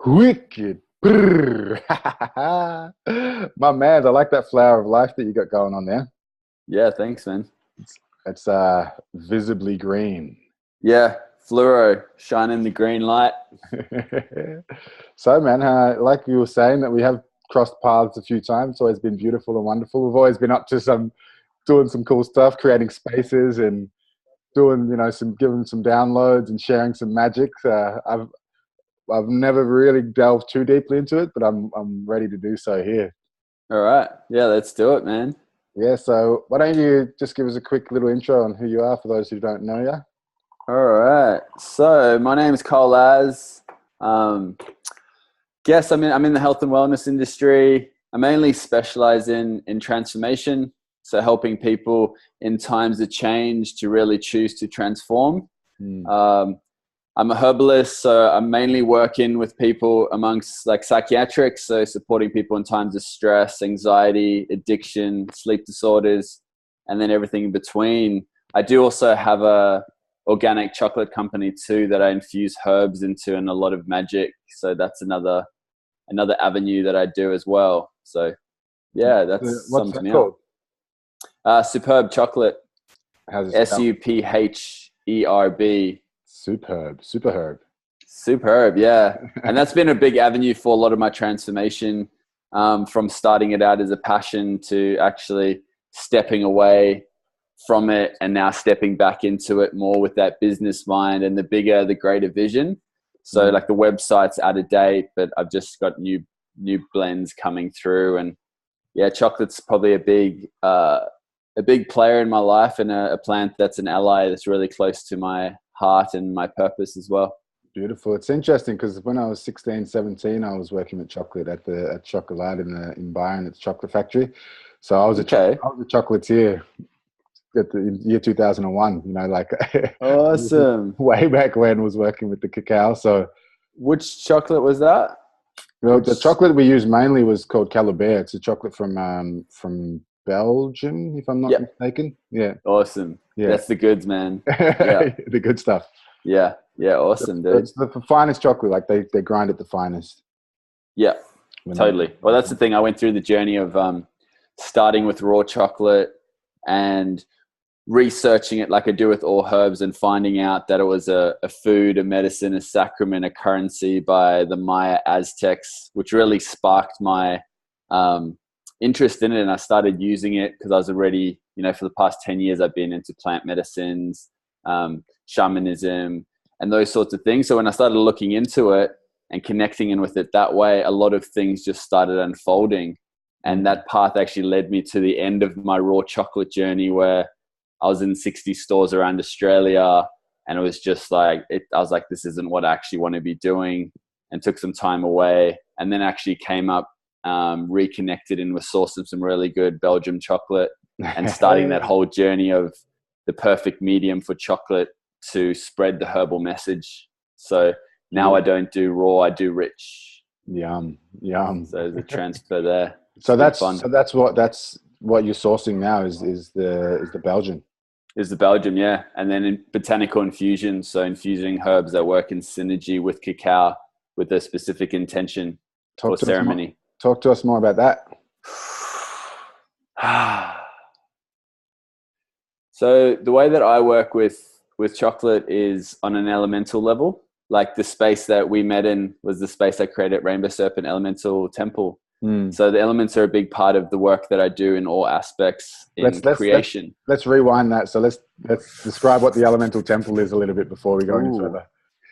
Wicked. Brrr. My man, I like that flower of life that you got going on there. Yeah, thanks, man. It's visibly green. Yeah, fluoro, shining the green light. So, man, like you were saying, that we have crossed paths a few times. It's always been beautiful and wonderful. We've always been up to doing some cool stuff, creating spaces and doing, giving some downloads and sharing some magic. I've never really delved too deeply into it, but I'm ready to do so here. All right. Yeah, let's do it, man. Yeah, so why don't you just give us a quick little intro on who you are for those who don't know you? All right. So my name is Cole Az. Guess I'm in the health and wellness industry. I mainly specialize in transformation, so helping people in times of change to really choose to transform. I'm a herbalist, so I'm mainly working with people amongst like psychiatrics, so supporting people in times of stress, anxiety, addiction, sleep disorders, and then everything in between. I do also have a organic chocolate company too that I infuse herbs into and a lot of magic. So that's another avenue that I do as well. So yeah, that's what's that called? SupHerb Chocolate. SupHerb. SupHerb, yeah. And that's been a big avenue for a lot of my transformation, from starting it out as a passion to actually stepping away from it and now stepping back into it more with that business mind and the bigger, the greater vision. So like the website's out of date, but I've just got new blends coming through. And yeah, chocolate's probably a big player in my life and a plant that's an ally that's really close to my heart and my purpose as well. Beautiful. It's interesting because when I was 16, 17, I was working with chocolate at Chocolate in Byron, it's chocolate factory. So I was a chocolatier at the year 2001, Awesome. way back when, was working with the cacao. So which chocolate was that? The chocolate we used mainly was called Calibert. It's a chocolate from Belgium, if I'm not mistaken. Yeah. Awesome. Yeah. That's the goods, man. Yeah. The good stuff. Yeah. Yeah. Awesome, dude. It's the finest chocolate. Like they grind it the finest. Yeah. Totally. Well, that's the thing. I went through the journey of starting with raw chocolate and researching it like I do with all herbs and finding out that it was a food, a medicine, a sacrament, a currency by the Maya Aztecs, which really sparked my interest in it. And I started using it because I was already, for the past 10 years, I've been into plant medicines, shamanism, and those sorts of things. So when I started looking into it and connecting in with it that way, a lot of things just started unfolding. And that path actually led me to the end of my raw chocolate journey, where I was in 60 stores around Australia, and it was just like, I was like, this isn't what I actually want to be doing, and took some time away, and then actually came up, reconnected and was sourcing some really good Belgium chocolate and starting that whole journey of the perfect medium for chocolate to spread the herbal message. So now I don't do raw, I do rich. Yum. So there's a transfer there. So that's what you're sourcing now is the Belgian. Is the Belgium, yeah. And then in botanical infusion, so infusing herbs that work in synergy with cacao with a specific intention or ceremony. Talk to us more about that. So the way that I work with chocolate is on an elemental level. Like the space that we met in was the space I created at Rainbow Serpent Elemental Temple. So the elements are a big part of the work that I do in all aspects in creation. Let's rewind that. So let's describe what the Elemental Temple is a little bit before we go any further.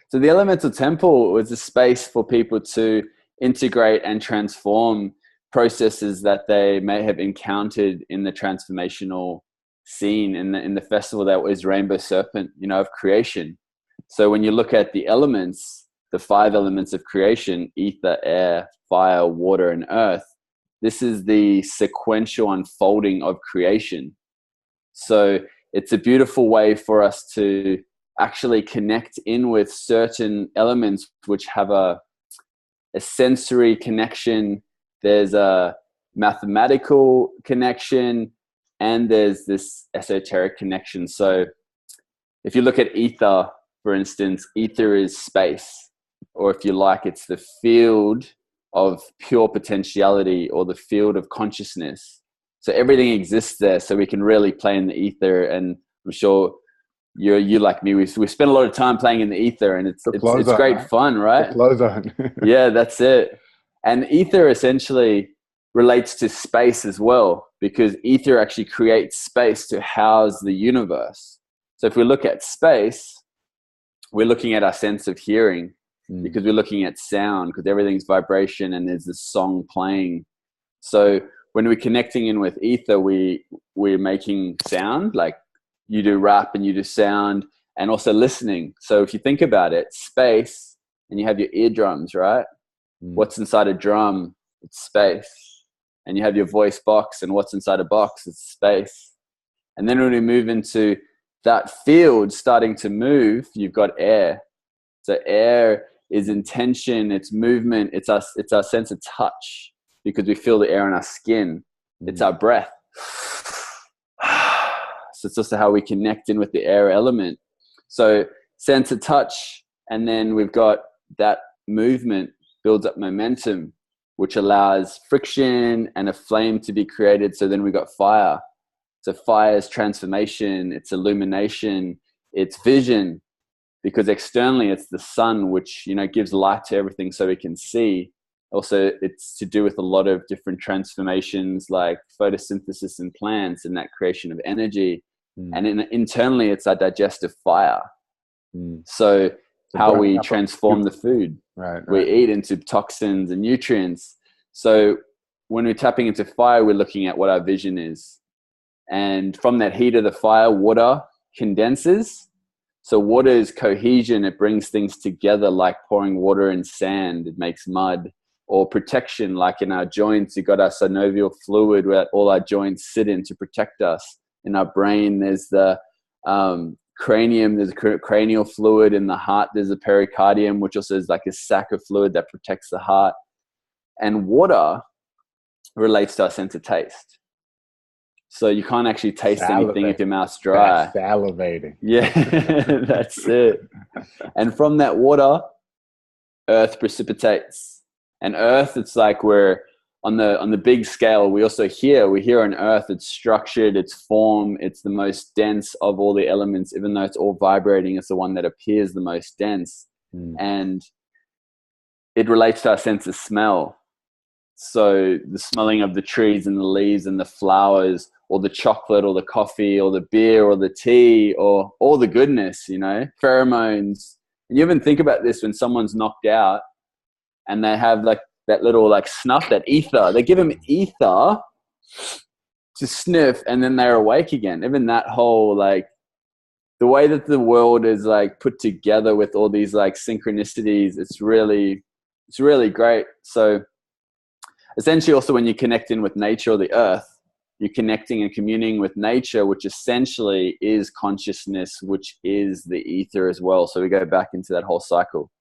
So the Elemental Temple was a space for people to integrate and transform processes that they may have encountered in the transformational scene in the festival that was Rainbow Serpent, of creation. So when you look at the elements, the 5 elements of creation, ether, air, fire, water, and earth, this is the sequential unfolding of creation. So it's a beautiful way for us to actually connect in with certain elements which have a sensory connection. There's a mathematical connection, and there's this esoteric connection. So if you look at ether, for instance, ether is space. or if you like, it's the field of pure potentiality or the field of consciousness. So everything exists there, so we can really play in the ether. And I'm sure you like me, we spend a lot of time playing in the ether, and it's great, right? Fun, right? The flow zone. Yeah, that's it. And ether essentially relates to space as well, because ether actually creates space to house the universe. So if we look at space, we're looking at our sense of hearing, because we're looking at sound, because everything's vibration and there's this song playing. So when we're connecting in with ether, we're making sound, like you do rap and you do sound, and also listening. So if you think about it, space, and you have your eardrums, right? What's inside a drum? It's space. And you have your voice box, and what's inside a box? It's space. And then when we move into that field starting to move, you've got air. So air is intention, it's movement, it's our sense of touch, because we feel the air on our skin. It's our breath. So it's also how we connect in with the air element. So sense of touch, and then we've got that movement builds up momentum, which allows friction and a flame to be created. So then we've got fire. So fire is transformation, it's illumination, it's vision, because externally it's the sun, which, you know, gives light to everything so we can see. Also, it's to do with a lot of different transformations like photosynthesis in plants and that creation of energy. And internally, it's our digestive fire. So how we transform the food. Right. We eat into toxins and nutrients. So when we're tapping into fire, we're looking at what our vision is. And from that heat of the fire, water condenses. So water is cohesion. It brings things together, like pouring water in sand. It makes mud. Or protection, like in our joints, you've got our synovial fluid where all our joints sit in to protect us. In our brain, there's the cranium, there's a cranial fluid. In the heart, there's a pericardium, which also is like a sac of fluid that protects the heart. And water relates to our sense of taste. So you can't actually taste anything if your mouth's dry. That's salivating. Yeah, that's it. And from that water, earth precipitates. And earth, it's like we're on the big scale. We hear on earth, it's structured, it's form, it's the most dense of all the elements. Even though it's all vibrating, it's the one that appears the most dense. And it relates to our sense of smell. So the smelling of the trees and the leaves and the flowers, or the chocolate or the coffee or the beer or the tea, or all the goodness, you know, pheromones. And you even think about this when someone's knocked out and they have like that little like snuff, that ether. They give them ether to sniff, and then they're awake again. Even that whole, like, the way that the world is like put together with all these like synchronicities, it's really great. So essentially also when you connect in with nature or the earth, you're connecting and communing with nature, which essentially is consciousness, which is the ether as well. So we go back into that whole cycle.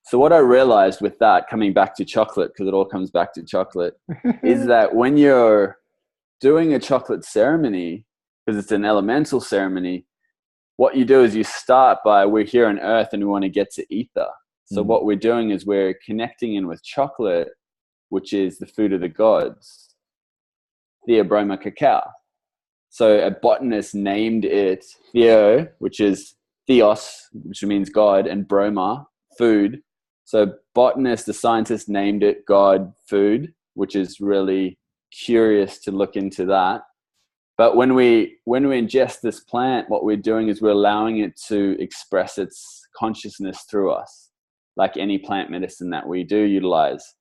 So what I realized with that, coming back to chocolate, because it all comes back to chocolate, is that when you're doing a chocolate ceremony, because it's an elemental ceremony, what you do is you start by, we're here on earth and we want to get to ether. So what we're doing is we're connecting in with chocolate, which is the food of the gods. Theobroma cacao. So a botanist named it Theo, which is Theos, which means God, and Broma, food. So botanist, the scientist, named it God, food, which is really curious to look into that. But when we ingest this plant, what we're doing is we're allowing it to express its consciousness through us, like any plant medicine that we do utilize.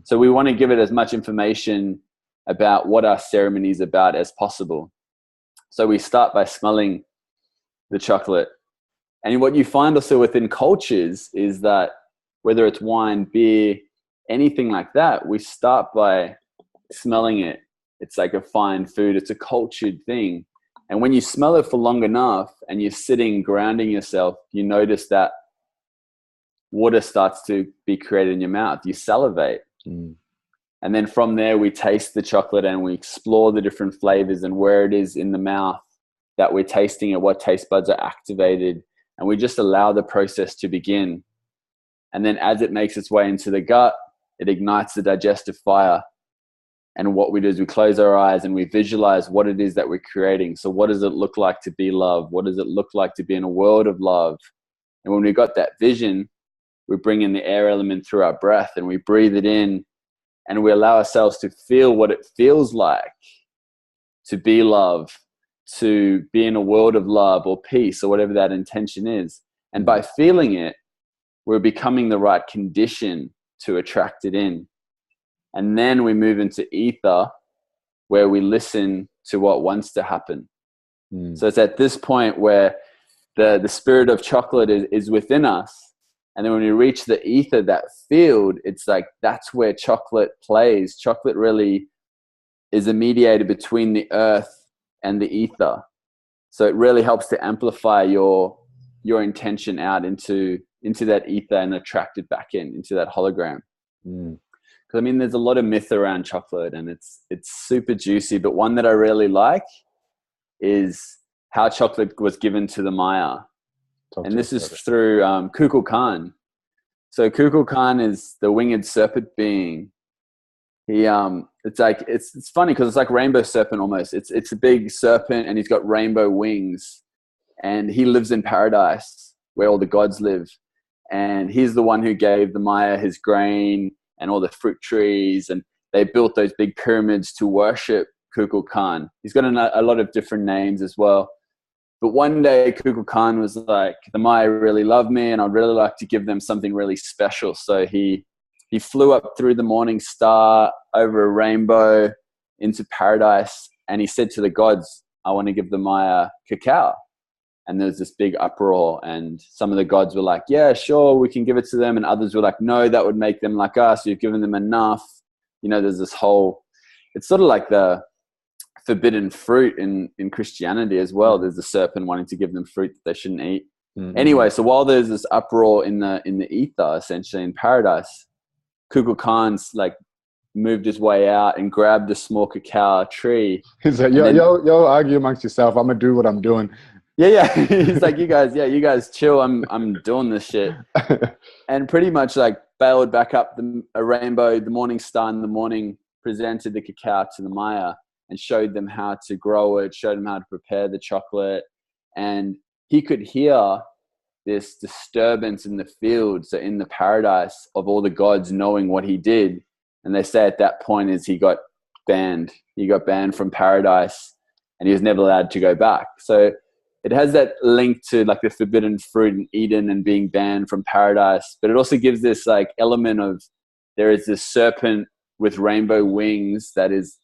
So we want to give it as much information about what our ceremony is about as possible. So we start by smelling the chocolate. And what you find also within cultures is that whether it's wine, beer, anything like that, we start by smelling it. It's like a fine food. It's a cultured thing. And when you smell it for long enough and you're sitting, grounding yourself, you notice that water starts to be created in your mouth. You salivate. And then from there, we taste the chocolate and we explore the different flavors and where it is in the mouth that we're tasting it, what taste buds are activated. And we just allow the process to begin. And then as it makes its way into the gut, it ignites the digestive fire. And what we do is we close our eyes and we visualize what it is that we're creating. So what does it look like to be love? What does it look like to be in a world of love? And when we got that vision, we bring in the air element through our breath and we breathe it in, and we allow ourselves to feel what it feels like to be love, to be in a world of love or peace or whatever that intention is. And by feeling it, we're becoming the right condition to attract it in. And then we move into ether, where we listen to what wants to happen. So it's at this point where the spirit of chocolate is within us. And then when we reach the ether, that field, it's like that's where chocolate plays. Chocolate really is a mediator between the earth and the ether. So it really helps to amplify your intention out into that ether and attract it back into that hologram. Because I mean, there's a lot of myth around chocolate, and it's super juicy. But one that I really like is how chocolate was given to the Maya, and this is through Kukulkan. So Kukulkan is the winged serpent being. He it's funny because it's like rainbow serpent almost. It's a big serpent, and he's got rainbow wings, and he lives in paradise where all the gods live. And he's the one who gave the Maya his grain and all the fruit trees, and they built those big pyramids to worship Kukulkan. He's got a lot of different names as well. But one day Kukulkan was like, the Maya really love me, and I'd really like to give them something really special. So he flew up through the morning star over a rainbow into paradise, and he said to the gods, I want to give the Maya cacao. And there was this big uproar, and some of the gods were like, yeah, sure, we can give it to them. And others were like, no, that would make them like us. You've given them enough. You know, there's this whole, it's sort of like the forbidden fruit in Christianity as well. There's the serpent wanting to give them fruit that they shouldn't eat. Anyway, so while there's this uproar in the ether, essentially in paradise, Kukulkan's like moved his way out and grabbed a small cacao tree. He's like, yo, argue amongst yourself. I'm gonna do what I'm doing. Yeah. He's like, you guys chill. I'm doing this shit. And pretty much like bailed back up a rainbow, the morning star in the morning, presented the cacao to the Maya and showed them how to grow it, showed them how to prepare the chocolate. And he could hear this disturbance in the field, so in the paradise, of all the gods knowing what he did. And they say at that point is he got banned. He got banned from paradise, and he was never allowed to go back. So it has that link to like the forbidden fruit in Eden and being banned from paradise. But it also gives this like element of there is this serpent with rainbow wings that is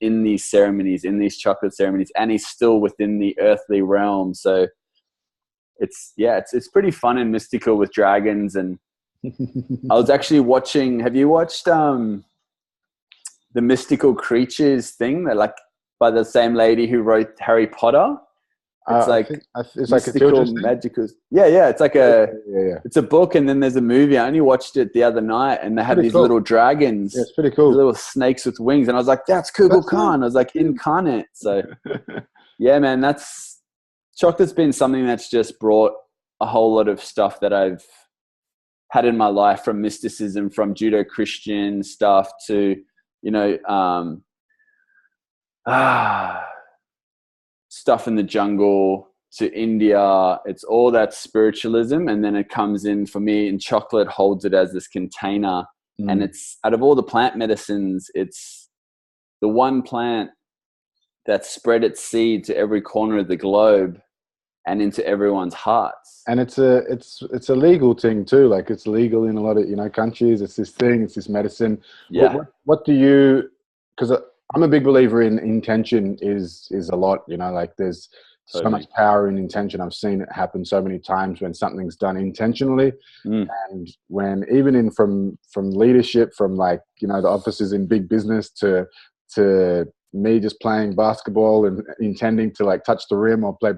in these ceremonies, in these chocolate ceremonies, and he's still within the earthly realm. So it's pretty fun and mystical with dragons. And I was actually watching, have you watched the Mystical Creatures thing that like by the same lady who wrote Harry Potter? It's like it's like a magical. Yeah. It's like it's a book, and then there's a movie. I only watched it the other night, and they had these little dragons. Yeah, it's pretty cool. Little snakes with wings, and I was like, "That's Kukulkan." I was like, incarnate. So, yeah, man, chocolate's been something that's just brought a whole lot of stuff that I've had in my life, from mysticism, from Judeo-Christian stuff to, stuff in the jungle to India. It's all that spiritualism. And then it comes in for me, and chocolate holds it as this container. And it's out of all the plant medicines, it's the one plant that spread its seed to every corner of the globe and into everyone's hearts. And it's a legal thing too. Like it's legal in a lot of, countries. It's this thing, it's this medicine. Yeah. What do you, because I'm a big believer in intention is a lot, like there's so much power in intention. I've seen it happen so many times when something's done intentionally. And when even from leadership, from like, the officers in big business to me just playing basketball and intending to like touch the rim or play,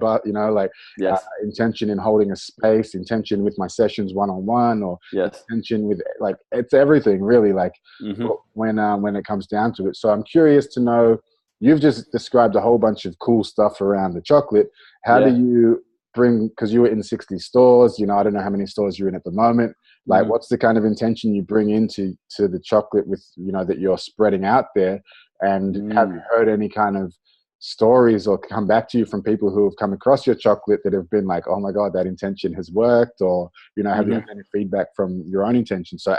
intention in holding a space, intention with my sessions one-on-one, or intention with like, it's everything really, like when it comes down to it. So I'm curious to know, you've just described a whole bunch of cool stuff around the chocolate. How do you bring, because you were in 60 stores, I don't know how many stores you're in at the moment. Like, what's the kind of intention you bring into the chocolate with, you know, that you're spreading out there? And have you heard any kind of stories or come back to you from people who have come across your chocolate that have been like, oh my God, that intention has worked? Or, you know, have you had any feedback from your own intention? So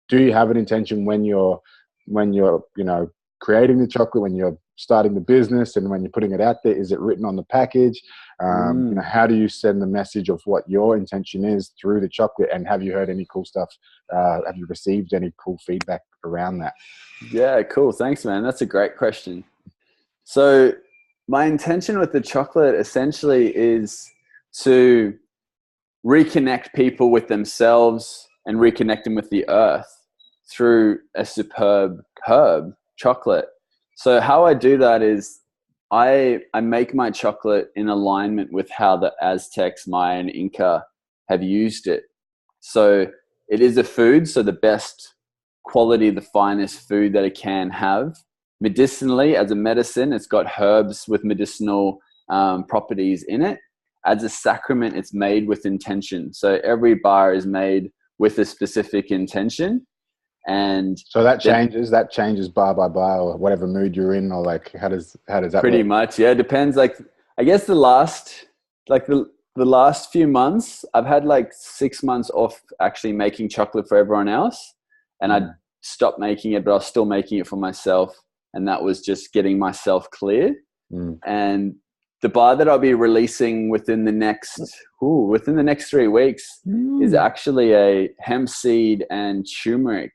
do you have an intention when you're, you know, creating the chocolate, when you're starting the business, and when you're putting it out there? Is it written on the package? You know, how do you send the message of what your intention is through the chocolate? And have you heard any cool stuff? Have you received any cool feedback around that? Yeah, cool. Thanks, man. That's a great question. So my intention with the chocolate essentially is to reconnect people with themselves and reconnect them with the earth through a superb herb chocolate. So how I do that is I make my chocolate in alignment with how the Aztecs, Maya, and Inca have used it. So it is a food, so the best quality, the finest food that it can have. Medicinally, as a medicine, it's got herbs with medicinal properties in it. As a sacrament, it's made with intention. So every bar is made with a specific intention. And so that changes bar by bar, or whatever mood you're in, or like how does that pretty work? much, yeah, it depends. Like, I guess the last few months, I've had like 6 months off actually making chocolate for everyone else, and I stopped making it, but I was still making it for myself, and that was just getting myself clear. And the bar that I'll be releasing within the next 3 weeks is actually a hemp seed and turmeric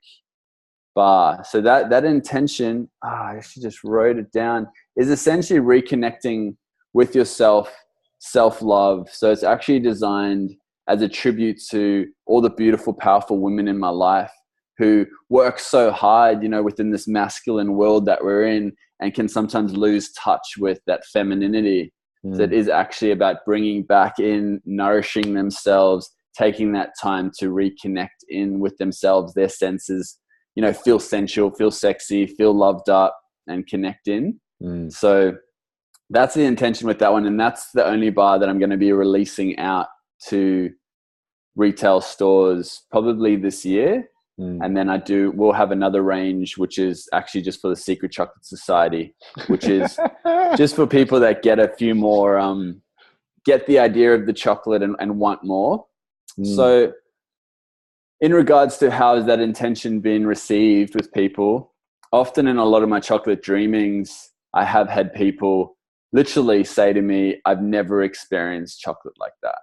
bar. So that intention, I actually just wrote it down, is essentially reconnecting with yourself, self-love. So it's actually designed as a tribute to all the beautiful, powerful women in my life who work so hard, you know, within this masculine world that we're in, and can sometimes lose touch with that femininity. So it is actually about bringing back in, nourishing themselves, taking that time to reconnect in with themselves, their senses, you know, feel sensual, feel sexy, feel loved up, and connect in. So that's the intention with that one. And that's the only bar that I'm going to be releasing out to retail stores probably this year. And then we'll have another range, which is actually just for the Secret Chocolate Society, which is just for people that get a few more, get the idea of the chocolate and want more. So in regards to how has that intention been received with people, often in a lot of my chocolate dreamings, I have had people literally say to me, I've never experienced chocolate like that.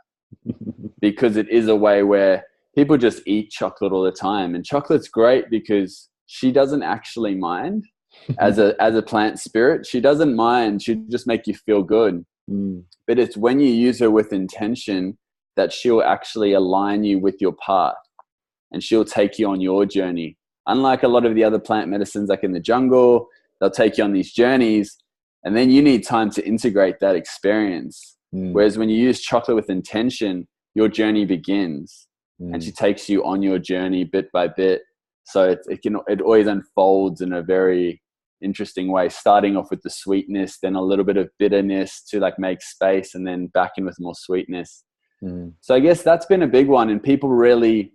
Because it is a way where people just eat chocolate all the time. And chocolate's great because she doesn't actually mind. As a plant spirit, she doesn't mind. She'll just make you feel good. But it's when you use her with intention that she'll actually align you with your path, and she'll take you on your journey. Unlike a lot of the other plant medicines, like in the jungle, they'll take you on these journeys, and then you need time to integrate that experience. Whereas when you use chocolate with intention, your journey begins. And she takes you on your journey bit by bit. So it always unfolds in a very interesting way, starting off with the sweetness, then a little bit of bitterness to like make space, and then back in with more sweetness. So I guess that's been a big one. And people really,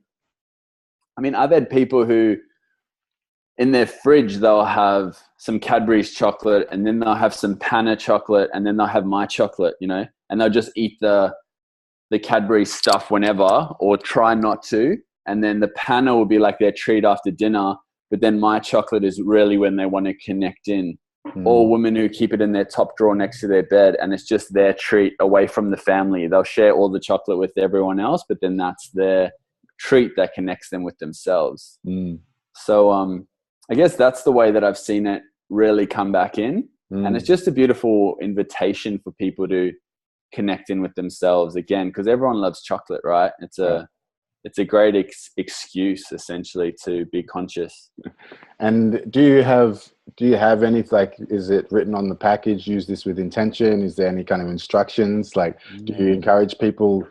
I mean, I've had people who in their fridge, they'll have some Cadbury's chocolate, and then they'll have some Panna chocolate, and then they'll have my chocolate, you know, and they'll just eat the Cadbury stuff whenever, or try not to. And then the Panna will be like their treat after dinner. But then my chocolate is really when they want to connect in. Or women who keep it in their top drawer next to their bed, and it's just their treat away from the family. They'll share all the chocolate with everyone else, but then that's their treat that connects them with themselves. So I guess that's the way that I've seen it really come back in. And it's just a beautiful invitation for people to connect in with themselves again, because everyone loves chocolate, right? It's a great excuse essentially to be conscious. And do you have any, like, is it written on the package, use this with intention? Is there any kind of instructions? Like, do you encourage people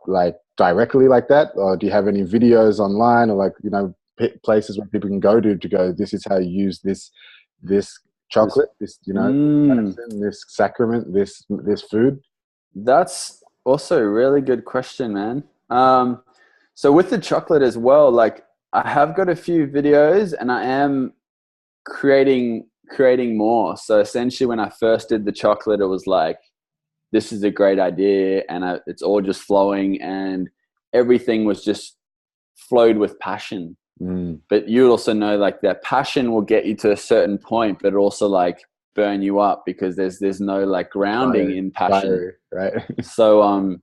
like directly like that, or do you have any videos online, or like, you know, places where people can go to go, this is how you use this chocolate, this, you know, medicine, this sacrament, this food? That's also a really good question, man. So with the chocolate as well, like I have got a few videos and I am creating more. So essentially when I first did the chocolate, it was like, this is a great idea, and it's all just flowing, and everything was just flowed with passion. But you also know like that passion will get you to a certain point, but also like burn you up because there's no like grounding in passion. Right. So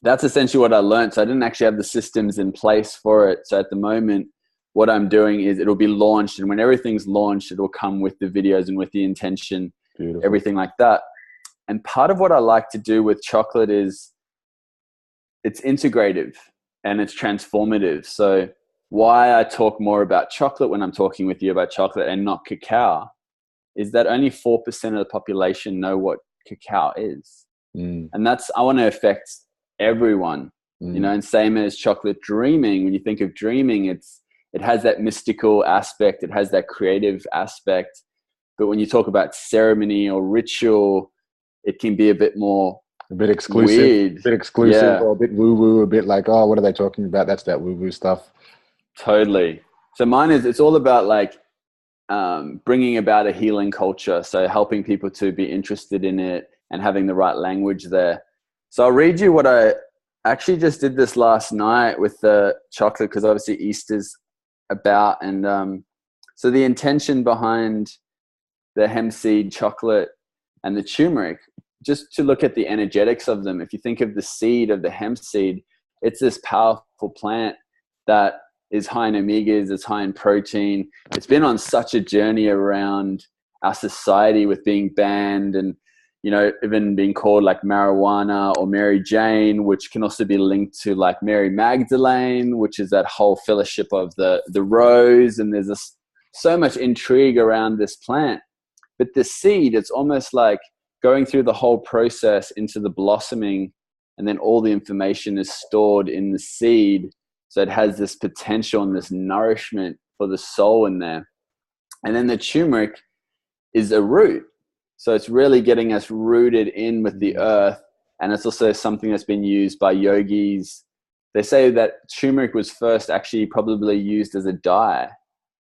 that's essentially what I learned. So I didn't actually have the systems in place for it. So at the moment, what I'm doing is it'll be launched, and when everything's launched, it'll come with the videos and with the intention, Beautiful. everything like that. And part of what I like to do with chocolate is it's integrative and it's transformative. So why I talk more about chocolate when I'm talking with you about chocolate and not cacao is that only 4% of the population know what cacao is. And I want to affect everyone, you know, and same as chocolate dreaming. When you think of dreaming, it has that mystical aspect. It has that creative aspect. But when you talk about ceremony or ritual, it can be a bit more exclusive, weird. a bit exclusive, or a bit woo-woo, a bit like, oh, what are they talking about? That's that woo-woo stuff. Totally. So mine is, it's all about like bringing about a healing culture. So helping people to be interested in it and having the right language there. So I'll read you what I actually just did this last night with the chocolate, because obviously Easter's about. And so the intention behind the hemp seed chocolate and the turmeric, just to look at the energetics of them. If you think of the seed of the hemp seed, it's this powerful plant that is high in omegas, it's high in protein. It's been on such a journey around our society with being banned and, you know, even being called like marijuana or Mary Jane, which can also be linked to like Mary Magdalene, which is that whole fellowship of the rose. And there's so much intrigue around this plant. But the seed, it's almost like going through the whole process into the blossoming, and then all the information is stored in the seed. So it has this potential and this nourishment for the soul in there. And then the turmeric is a root. So it's really getting us rooted in with the earth. And it's also something that's been used by yogis. They say that turmeric was first actually probably used as a dye.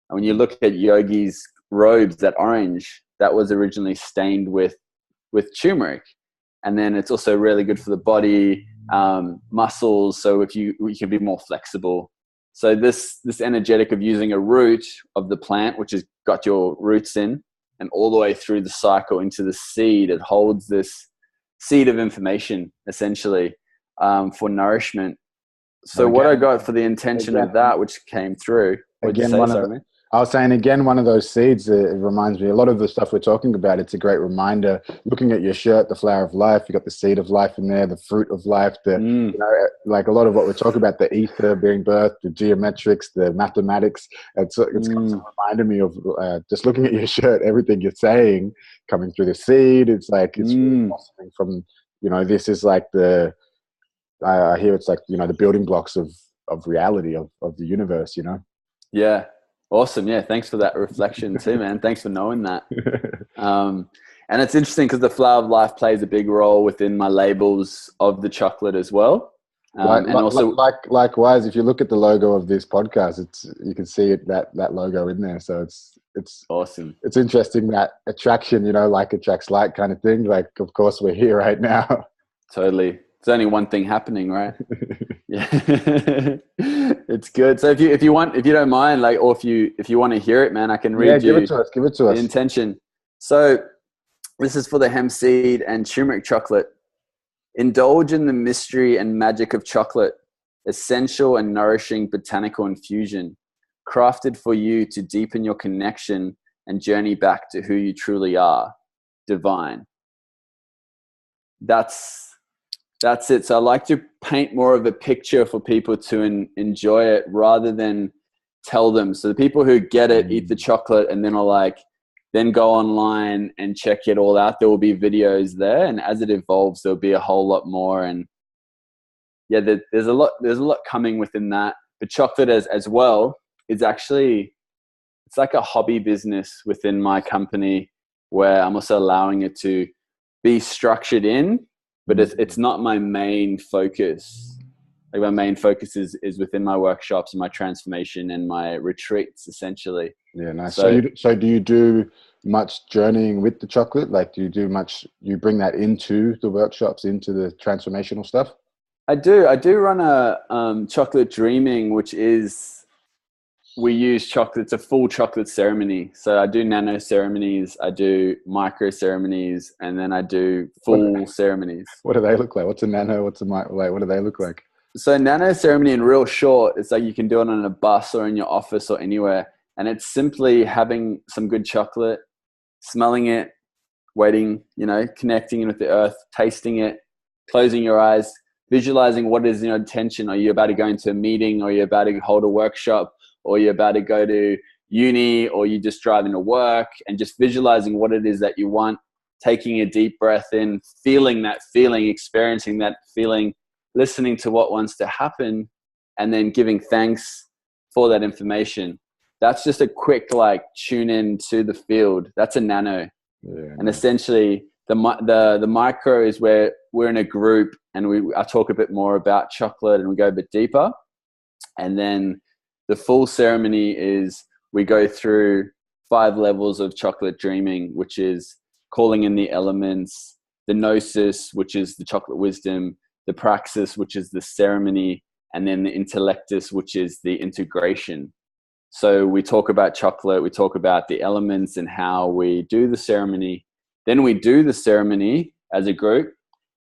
And when you look at yogis' robes, that orange, that was originally stained with turmeric. And then it's also really good for the body, muscles. So if you can be more flexible. So this energetic of using a root of the plant, which has got your roots in, and all the way through the cycle into the seed, it holds this seed of information essentially for nourishment. So again, what I got for the intention of that, which came through, I was saying again, one of those seeds, it reminds me a lot of the stuff we're talking about. It's a great reminder. Looking at your shirt, the flower of life, you got the seed of life in there, the fruit of life, you know, like a lot of what we're talking about, the ether being birthed, the geometrics, the mathematics. It's reminded me of just looking at your shirt, everything you're saying coming through the seed. It's like it's blossoming from, you know, this is like I hear it's like, you know, the building blocks of reality of the universe, you know. Yeah. Awesome. Yeah. Thanks for that reflection too, man. Thanks for knowing that. And it's interesting because the flower of life plays a big role within my labels of the chocolate as well. Likewise, if you look at the logo of this podcast, you can see it, that logo in there. So it's awesome. It's interesting, that attraction, you know, like attracts like kind of thing. Like, of course, we're here right now. Totally. It's only one thing happening, right? Yeah. It's good. So if you don't mind, like, or if you want to hear it, man, I can read you. Give it to us. The intention. So this is for the hemp seed and turmeric chocolate. Indulge in the mystery and magic of chocolate, essential and nourishing botanical infusion, crafted for you to deepen your connection and journey back to who you truly are, divine. That's it. So I like to paint more of a picture for people to enjoy it rather than tell them. So the people who get it, eat the chocolate, and then then go online and check it all out. There will be videos there, and as it evolves, there'll be a whole lot more. And yeah, there's a lot coming within that. But chocolate as well is actually, it's like a hobby business within my company where I'm also allowing it to be structured in, but it's not my main focus. Like my main focus is within my workshops and my transformation and my retreats, essentially. Yeah, nice. So do you do much journeying with the chocolate? Like, do you do much? You bring that into the workshops, into the transformational stuff? I do run a chocolate dreaming, which is, we use chocolate. It's a full chocolate ceremony. So I do nano ceremonies, I do micro ceremonies, and then I do full ceremonies. What do they look like? What's a nano? What's a micro? Like, what do they look like? So nano ceremony, in real short, it's like you can do it on a bus or in your office or anywhere. And it's simply having some good chocolate, smelling it, waiting, connecting with the earth, tasting it, closing your eyes, visualizing what is your intention. Are you about to go into a meeting, or are you about to hold a workshop, or you're about to go to uni, or you just driving to work, and just visualizing what it is that you want, taking a deep breath in, feeling that feeling, experiencing that feeling, listening to what wants to happen, and then giving thanks for that information. That's just a quick tune in to the field. That's a nano. Yeah, and essentially the micro is where we're in a group and I talk a bit more about chocolate and we go a bit deeper. And then the full ceremony is we go through 5 levels of chocolate dreaming, which is calling in the elements, the gnosis, which is the chocolate wisdom, the praxis, which is the ceremony, and then the intellectus, which is the integration. So we talk about chocolate, we talk about the elements and how we do the ceremony. Then we do the ceremony as a group.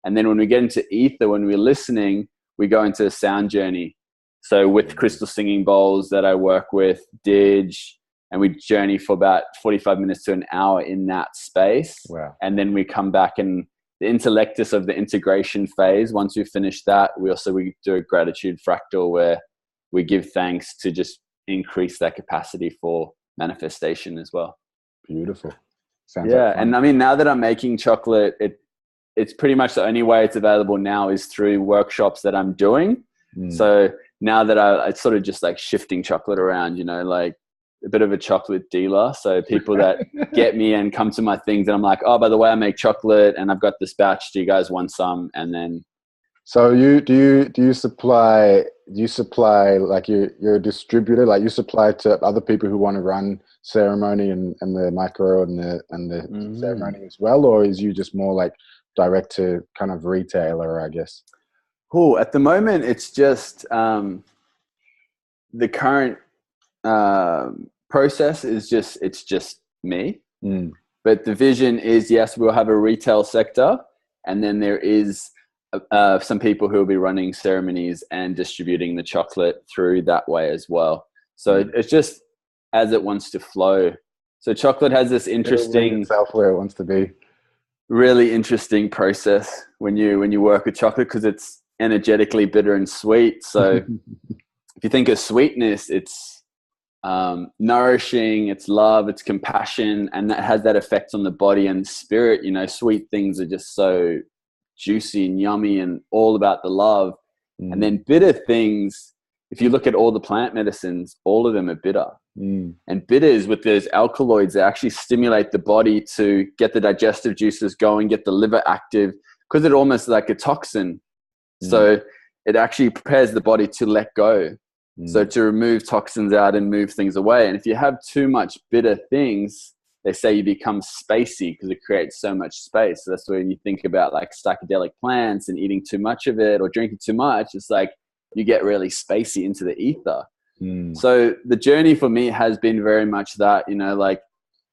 And then when we get into ether, when we're listening, we go into a sound journey. So with crystal singing bowls that I work with, Dig, and we journey for about 45 minutes to an hour in that space. Wow. And then we come back, and the intellectus of the integration phase, once we finish that, we do a gratitude fractal where we give thanks to just increase that capacity for manifestation as well. Beautiful. Sounds like fun. And I mean, now that I'm making chocolate, it's pretty much the only way it's available now is through workshops that I'm doing. So now that it's sort of just like shifting chocolate around, like a bit of a chocolate dealer. So people that get me and come to my things, and I'm like, oh, by the way, I make chocolate and I've got this batch. Do you guys want some? And then. So do you supply like you're a distributor, like you supply to other people who want to run ceremony and the micro and the ceremony as well, or is you just more like direct to kind of retailer, I guess? Cool. At the moment, it's just the current process is just me. But the vision is, yes, we'll have a retail sector, and then there is some people who will be running ceremonies and distributing the chocolate through that way as well. So it's just as it wants to flow. So chocolate has this interesting itself where it wants to be. Really interesting process when you work with chocolate, because it's energetically bitter and sweet. So if you think of sweetness, it's nourishing, it's love, it's compassion, and that has that effect on the body and spirit. Sweet things are just so juicy and yummy and all about the love. And then bitter things, if you look at all the plant medicines, all of them are bitter. And bitters, with those alkaloids, they actually stimulate the body to get the digestive juices going, get the liver active, because it's almost like a toxin. So it actually prepares the body to let go. So to remove toxins out and move things away. And if you have too much bitter things, they say you become spacey because it creates so much space. So that's where you think about like psychedelic plants and eating too much of it or drinking too much. It's like you get really spacey into the ether. So the journey for me has been very much that, like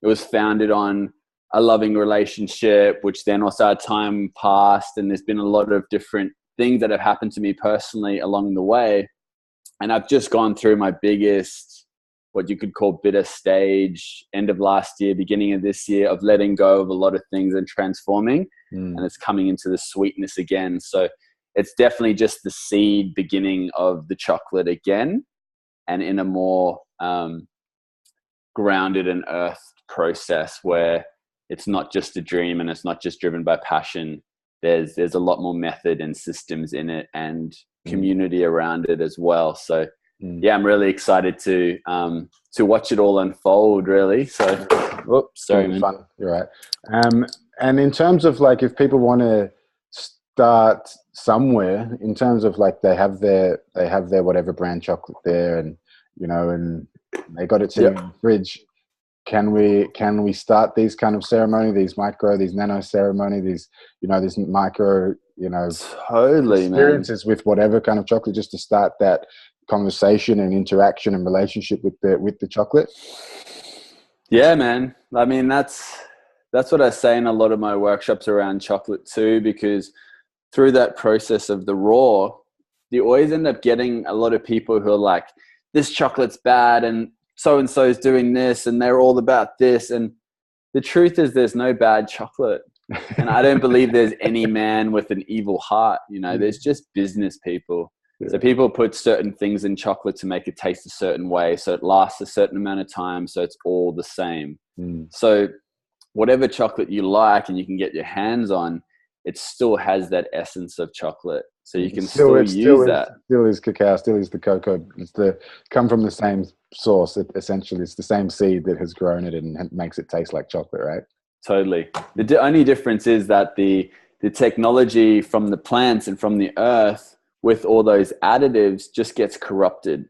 it was founded on a loving relationship, which then also our time passed. And there's been a lot of different things that have happened to me personally along the way. And I've just gone through my biggest, what you could call bitter stage, end of last year, beginning of this year, of letting go of a lot of things and transforming. And it's coming into the sweetness again. So it's definitely just the seed beginning of the chocolate again, and in a more grounded and earthed process where it's not just a dream and it's not just driven by passion. There's a lot more method and systems in it and community around it as well. So yeah, I'm really excited to watch it all unfold, really. So, sorry, man. Fun. You're right. And in terms of like, if people want to start somewhere in terms of like they have their whatever brand chocolate there, and and they got it sitting in the fridge. Can we start these kind of ceremony, these nano ceremony, these micro totally experiences, man, with whatever kind of chocolate, just to start that conversation and interaction and relationship with the chocolate? Yeah, man. I mean, that's what I say in a lot of my workshops around chocolate too, because through that process of the raw, you always end up getting a lot of people who are like, this chocolate's bad and so is doing this and they're all about this. And the truth is there's no bad chocolate. And I don't believe there's any man with an evil heart. There's just business people. Yeah. So people put certain things in chocolate to make it taste a certain way, so it lasts a certain amount of time, so it's all the same. So whatever chocolate you like and you can get your hands on, it still has that essence of chocolate. So you can still use that. Still is cacao, still is the cocoa. It's come from the same source. Essentially, it's the same seed that has grown it and makes it taste like chocolate, right? Totally. The only difference is that the technology from the plants and from the earth with all those additives just gets corrupted.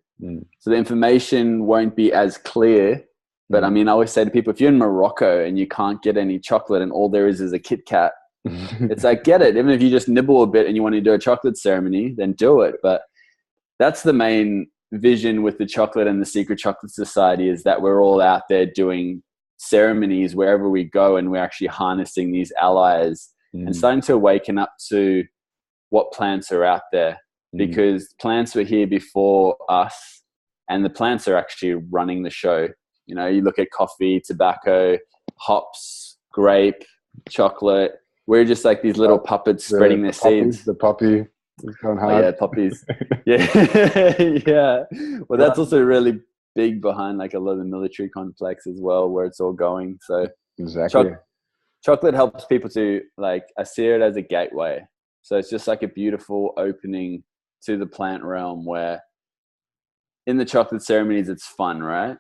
So the information won't be as clear. But I mean, I always say to people, if you're in Morocco and you can't get any chocolate and all there is a Kit Kat, it's like, get it. Even if you just nibble a bit and you want to do a chocolate ceremony, then do it. But that's the main vision with the chocolate and the Secret Chocolate Society, is that we're all out there doing ceremonies wherever we go, and we're actually harnessing these allies and starting to awaken up to what plants are out there, because plants were here before us, and the plants are actually running the show. You look at coffee, tobacco, hops, grape, chocolate. We're just like these little puppets spreading their seeds. The poppy is going hard. Oh, yeah, poppies. Yeah. Yeah. Well, that's also really big behind like a lot of the military complex as well, where it's all going. So exactly. Chocolate helps people to, like, I see it as a gateway. So it's just like a beautiful opening to the plant realm, where in the chocolate ceremonies, it's fun, right?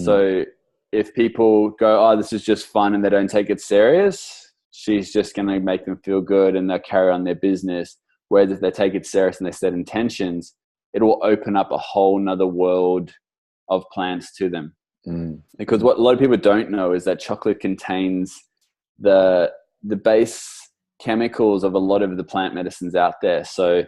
So if people go, oh, this is just fun, and they don't take it serious, she's just going to make them feel good and they'll carry on their business. Whereas if they take it serious and they set intentions, it will open up a whole nother world of plants to them. Because what a lot of people don't know is that chocolate contains the base chemicals of a lot of the plant medicines out there. So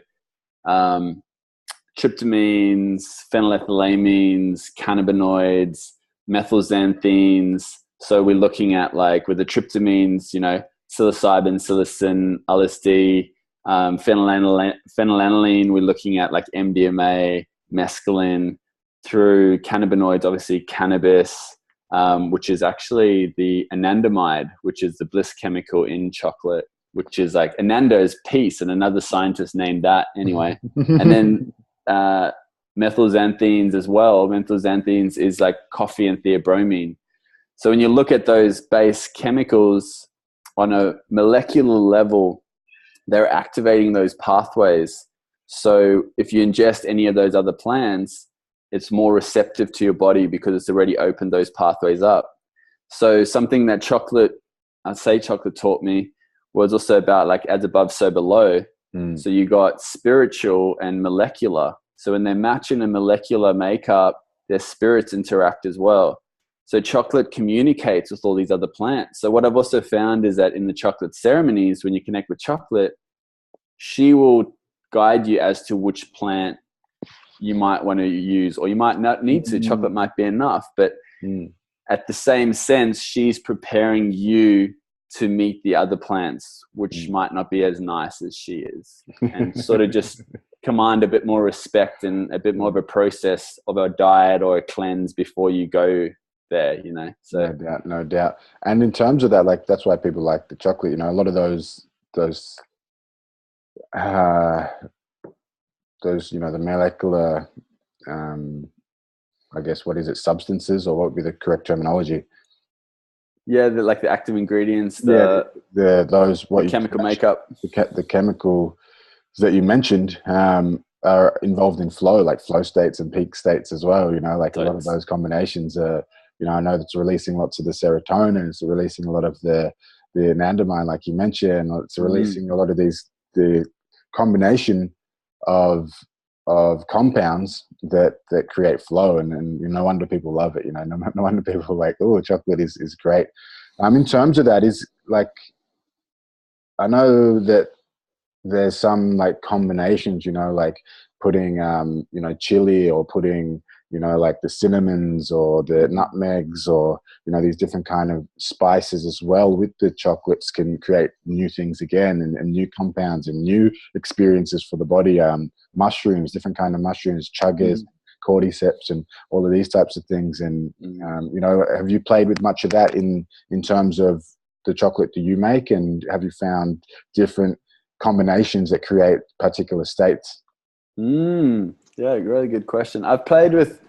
tryptamines, phenylethylamines, cannabinoids, methylxanthines. So we're looking at, like, with the tryptamines, psilocybin, psilocin, LSD, phenylalanine. We're looking at like MDMA, mescaline. Through cannabinoids, obviously cannabis, which is actually the anandamide, which is the bliss chemical in chocolate, which is like ananda is peace, and another scientist named that anyway. And then methylxanthines as well. Methylxanthines is like coffee and theobromine. So when you look at those base chemicals on a molecular level, they're activating those pathways. So if you ingest any of those other plants, it's more receptive to your body because it's already opened those pathways up. So something that chocolate taught me was also about, like, as above, so below. So you got spiritual and molecular. So when they match in a molecular makeup, their spirits interact as well. So chocolate communicates with all these other plants. So what I've also found is that in the chocolate ceremonies, when you connect with chocolate, she will guide you as to which plant you might want to use, or you might not need to. Chocolate might be enough, but at the same sense, she's preparing you to meet the other plants, which might not be as nice as she is, and sort of just command a bit more respect and a bit more of a process of a diet or a cleanse before you go there, So no doubt. And in terms of that, like, that's why people like the chocolate, a lot of those the molecular, I guess, what is it, substances, or what would be the correct terminology? Yeah, like the active ingredients, chemical makeup. The chemicals that you mentioned are involved in flow, like flow states and peak states as well. Like a lot of those combinations are, I know it's releasing lots of the serotonin, it's releasing a lot of the anandamide, like you mentioned, it's releasing a lot of these the combination of compounds that create flow, and no wonder people love it. No wonder people are like, oh, chocolate is great. In terms of that, is like, I know that there's some like combinations, like putting chili, or putting like the cinnamons or the nutmegs, or these different kind of spices as well with the chocolates can create new things again, and new compounds and new experiences for the body. Mushrooms, different kind of mushrooms, chuggers, cordyceps, and all of these types of things. And have you played with much of that in terms of the chocolate that you make, and have you found different combinations that create particular states? Yeah, really good question. I've played with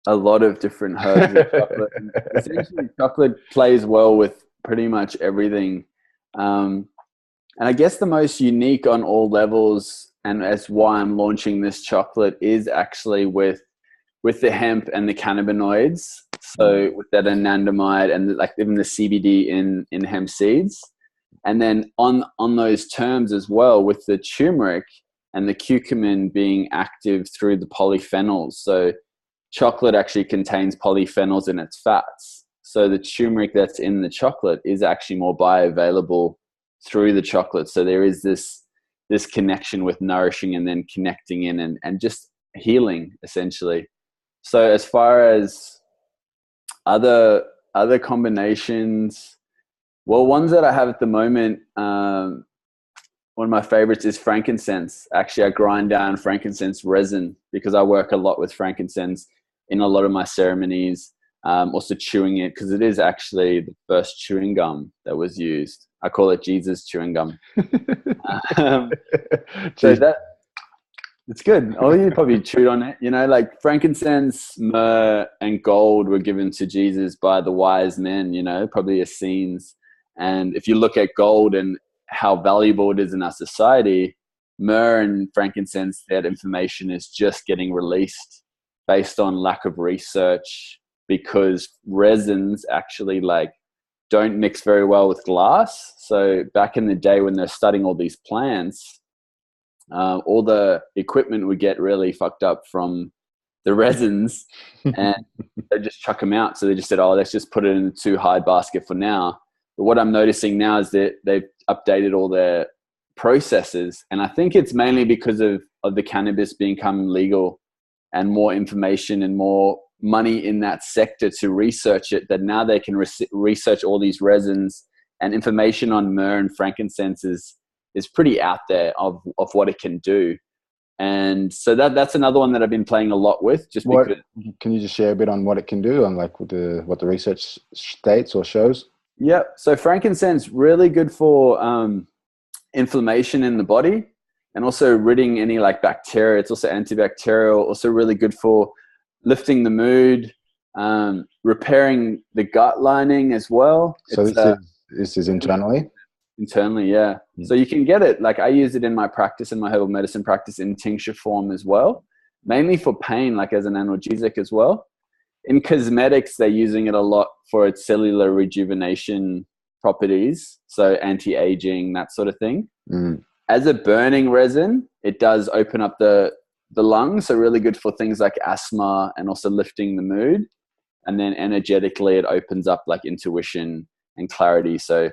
a lot of different herbs and chocolate. And essentially, chocolate plays well with pretty much everything. And I guess the most unique on all levels, and that's why I'm launching this chocolate, is actually with the hemp and the cannabinoids. So with that anandamide and like even the CBD in hemp seeds. And then on those terms as well, with the turmeric and the curcumin being active through the polyphenols. So chocolate actually contains polyphenols in its fats. So the turmeric that's in the chocolate is actually more bioavailable through the chocolate. So there is this connection with nourishing and then connecting in and just healing, essentially. So as far as other combinations, well, ones that I have at the moment, one of my favorites is frankincense. Actually, I grind down frankincense resin because I work a lot with frankincense in a lot of my ceremonies. Also chewing it, because it is actually the first chewing gum that was used. I call it Jesus chewing gum. So that it's good. Oh, you probably chewed on it. Like frankincense, myrrh, and gold were given to Jesus by the wise men. Probably Essenes. And if you look at gold and how valuable it is in our society, myrrh and frankincense, that information is just getting released based on lack of research, because resins actually don't mix very well with glass. So back in the day when they're studying all these plants, all the equipment would get really fucked up from the resins, and they just chuck them out. So they just said, oh, let's just put it in a too high basket for now. But what I'm noticing now is that they've updated all their processes. And I think it's mainly because of the cannabis becoming legal and more information and more money in that sector to research it, that now they can research all these resins, and information on myrrh and frankincense is pretty out there of what it can do. And so that's another one that I've been playing a lot with. Because, can you just share a bit on what it can do, and like what the research states or shows? Yeah. So frankincense, really good for inflammation in the body, and also ridding any bacteria. It's also antibacterial, also really good for lifting the mood, repairing the gut lining as well. So this is internally? Internally, yeah. So you can get it. I use it in my practice, in my herbal medicine practice, in tincture form as well, mainly for pain, as an analgesic as well. In cosmetics, they're using it a lot for its cellular rejuvenation properties, so anti-aging, that sort of thing. As a burning resin, it does open up the lungs, so really good for things like asthma and also lifting the mood. And then energetically, it opens up intuition and clarity. So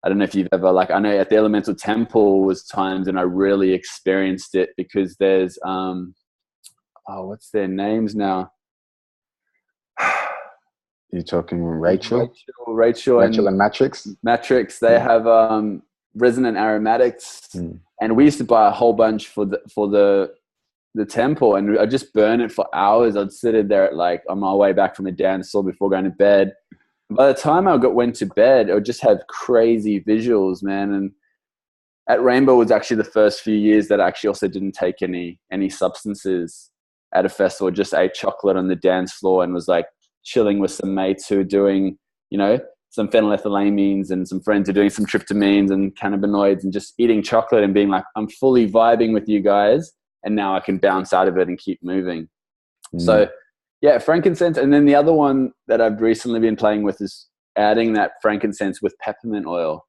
I don't know if you've ever, I know at the Elemental Temple was times when I really experienced it, because there's, what's their names now? You're talking Rachel and Matrix? Matrix. They have resonant aromatics, and we used to buy a whole bunch for the temple, and I just burn it for hours. I'd sit there at on my way back from a dance floor before going to bed. By the time I went to bed, I would just have crazy visuals, man. And at Rainbow was actually the first few years that I actually also didn't take any substances at a festival. Just ate chocolate on the dance floor and was chilling with some mates who are doing, some phenylethylamines, and some friends are doing some tryptamines and cannabinoids, and just eating chocolate and being I'm fully vibing with you guys, and now I can bounce out of it and keep moving. So yeah, frankincense. And then the other one that I've recently been playing with is adding that frankincense with peppermint oil.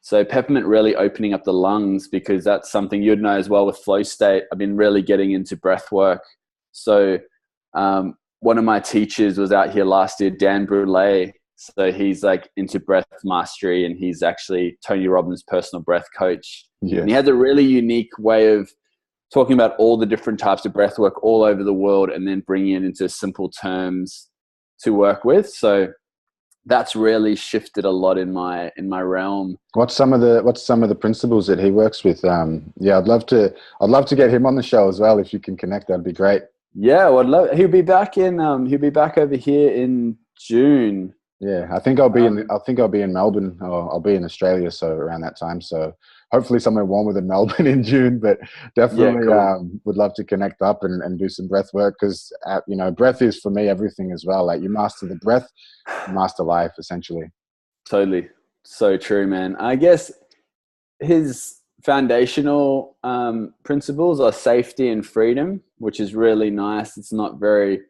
So peppermint really opening up the lungs, because that's something you'd know as well with flow state. I've been really getting into breath work. So one of my teachers was out here last year, Dan Brulé. So he's like into breath mastery, and he's actually Tony Robbins' personal breath coach. Yes. And he has a really unique way of talking about all the different types of breath work all over the world, and then bringing it into simple terms to work with. So that's really shifted a lot in my realm. What's some of the principles that he works with? Yeah, I'd love to get him on the show as well. If you can connect, that'd be great. Yeah, well, I'd love. He'll be back over here in June. Yeah, I think I'll be in Melbourne, or I'll be in Australia, so around that time. So hopefully somewhere warmer than Melbourne in June, but definitely would love to connect up and do some breath work, because breath is for me everything as well. Like, you master the breath, you master life, essentially. Totally, so true, man. I guess his foundational principles are safety and freedom, which is really nice. It's not very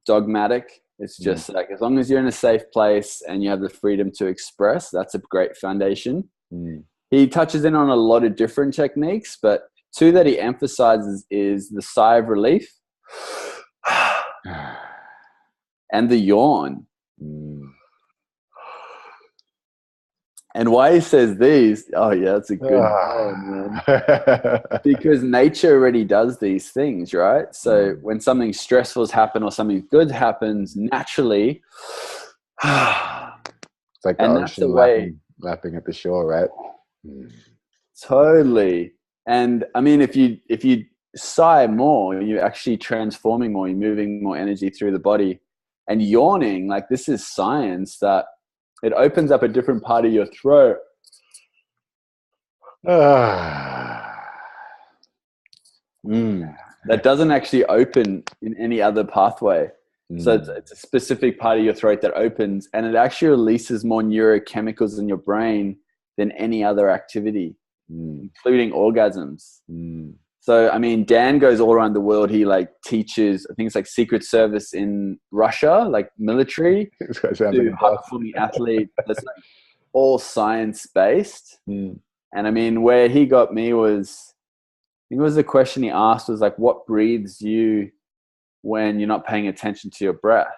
dogmatic. It's just like, as long as you're in a safe place and you have the freedom to express, that's a great foundation. He touches in on a lot of different techniques, but two that he emphasizes is the sigh of relief and the yawn. And why he says these, oh yeah, that's a good one, man. Because nature already does these things, right? So when something stressful has happened or something good happens, naturally, it's like the ocean lapping at the shore, right? Totally. And I mean, if you sigh more, you're actually transforming more, you're moving more energy through the body. And yawning, like, this is science, that it opens up a different part of your throat. That doesn't actually open in any other pathway. So it's a specific part of your throat that opens, and it actually releases more neurochemicals in your brain than any other activity, including orgasms. So, I mean, Dan goes all around the world. He teaches, I think it's like Secret Service in Russia, like military, to high-performing athletes. That's like all science-based. And I mean, where he got me was, I think it was the question he asked was like, what breathes you when you're not paying attention to your breath?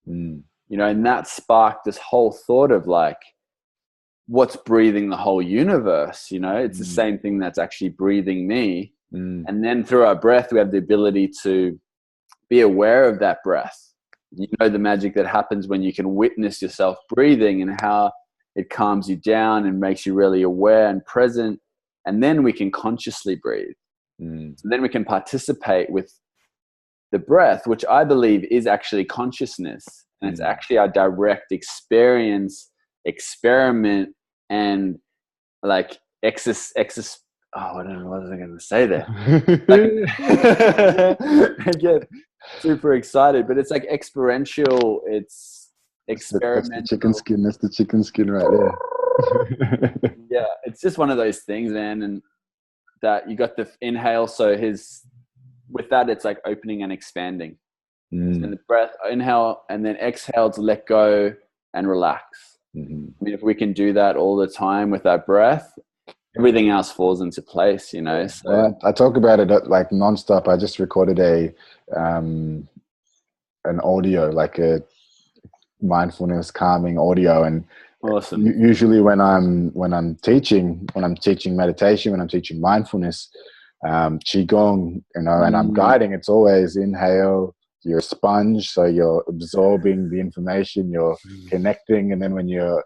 And that sparked this whole thought of like, what's breathing the whole universe? It's the same thing that's actually breathing me. And then through our breath, we have the ability to be aware of that breath. The magic that happens when you can witness yourself breathing, and how it calms you down and makes you really aware and present. And then we can consciously breathe. So then we can participate with the breath, which I believe is actually consciousness. And it's actually our direct experience, experiment, and like I don't know what was I going to say there. I get super excited, but it's like experiential. It's experimental. That's the chicken skin. That's the chicken skin right there. Yeah, it's just one of those things, man. And that you got the inhale. So with that, it's like opening and expanding. And the breath, inhale, and then exhale to let go and relax. I mean, if we can do that all the time with our breath, everything else falls into place, So I talk about it like nonstop. I just recorded an audio, like a mindfulness calming audio, and awesome. Usually when I'm teaching meditation, when I'm teaching mindfulness, qigong, and I'm guiding, it's always inhale. You're a sponge, so you're absorbing the information, you're connecting, and then when you're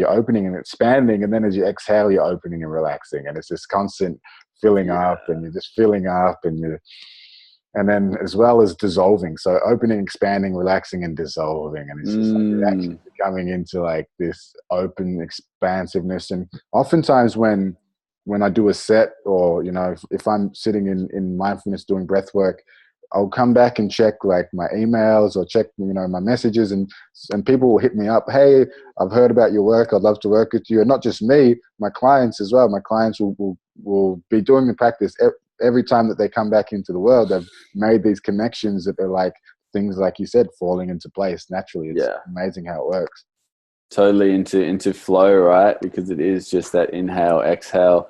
opening and expanding, and then as you exhale, you're opening and relaxing, and it's this constant filling up, and you're just filling up, and then as well as dissolving. So opening, expanding, relaxing, and dissolving, and it's just like you're actually coming into like this open expansiveness. And oftentimes when I do a set, or if I'm sitting in mindfulness doing breath work, I'll come back and check like my emails or check, my messages, and people will hit me up. Hey, I've heard about your work. I'd love to work with you. And not just me, my clients as well. My clients will be doing the practice every time that they come back into the world. They've made these connections that they're like things, like you said, falling into place naturally. It's amazing how it works. totally into flow, right? Because it is just that inhale, exhale.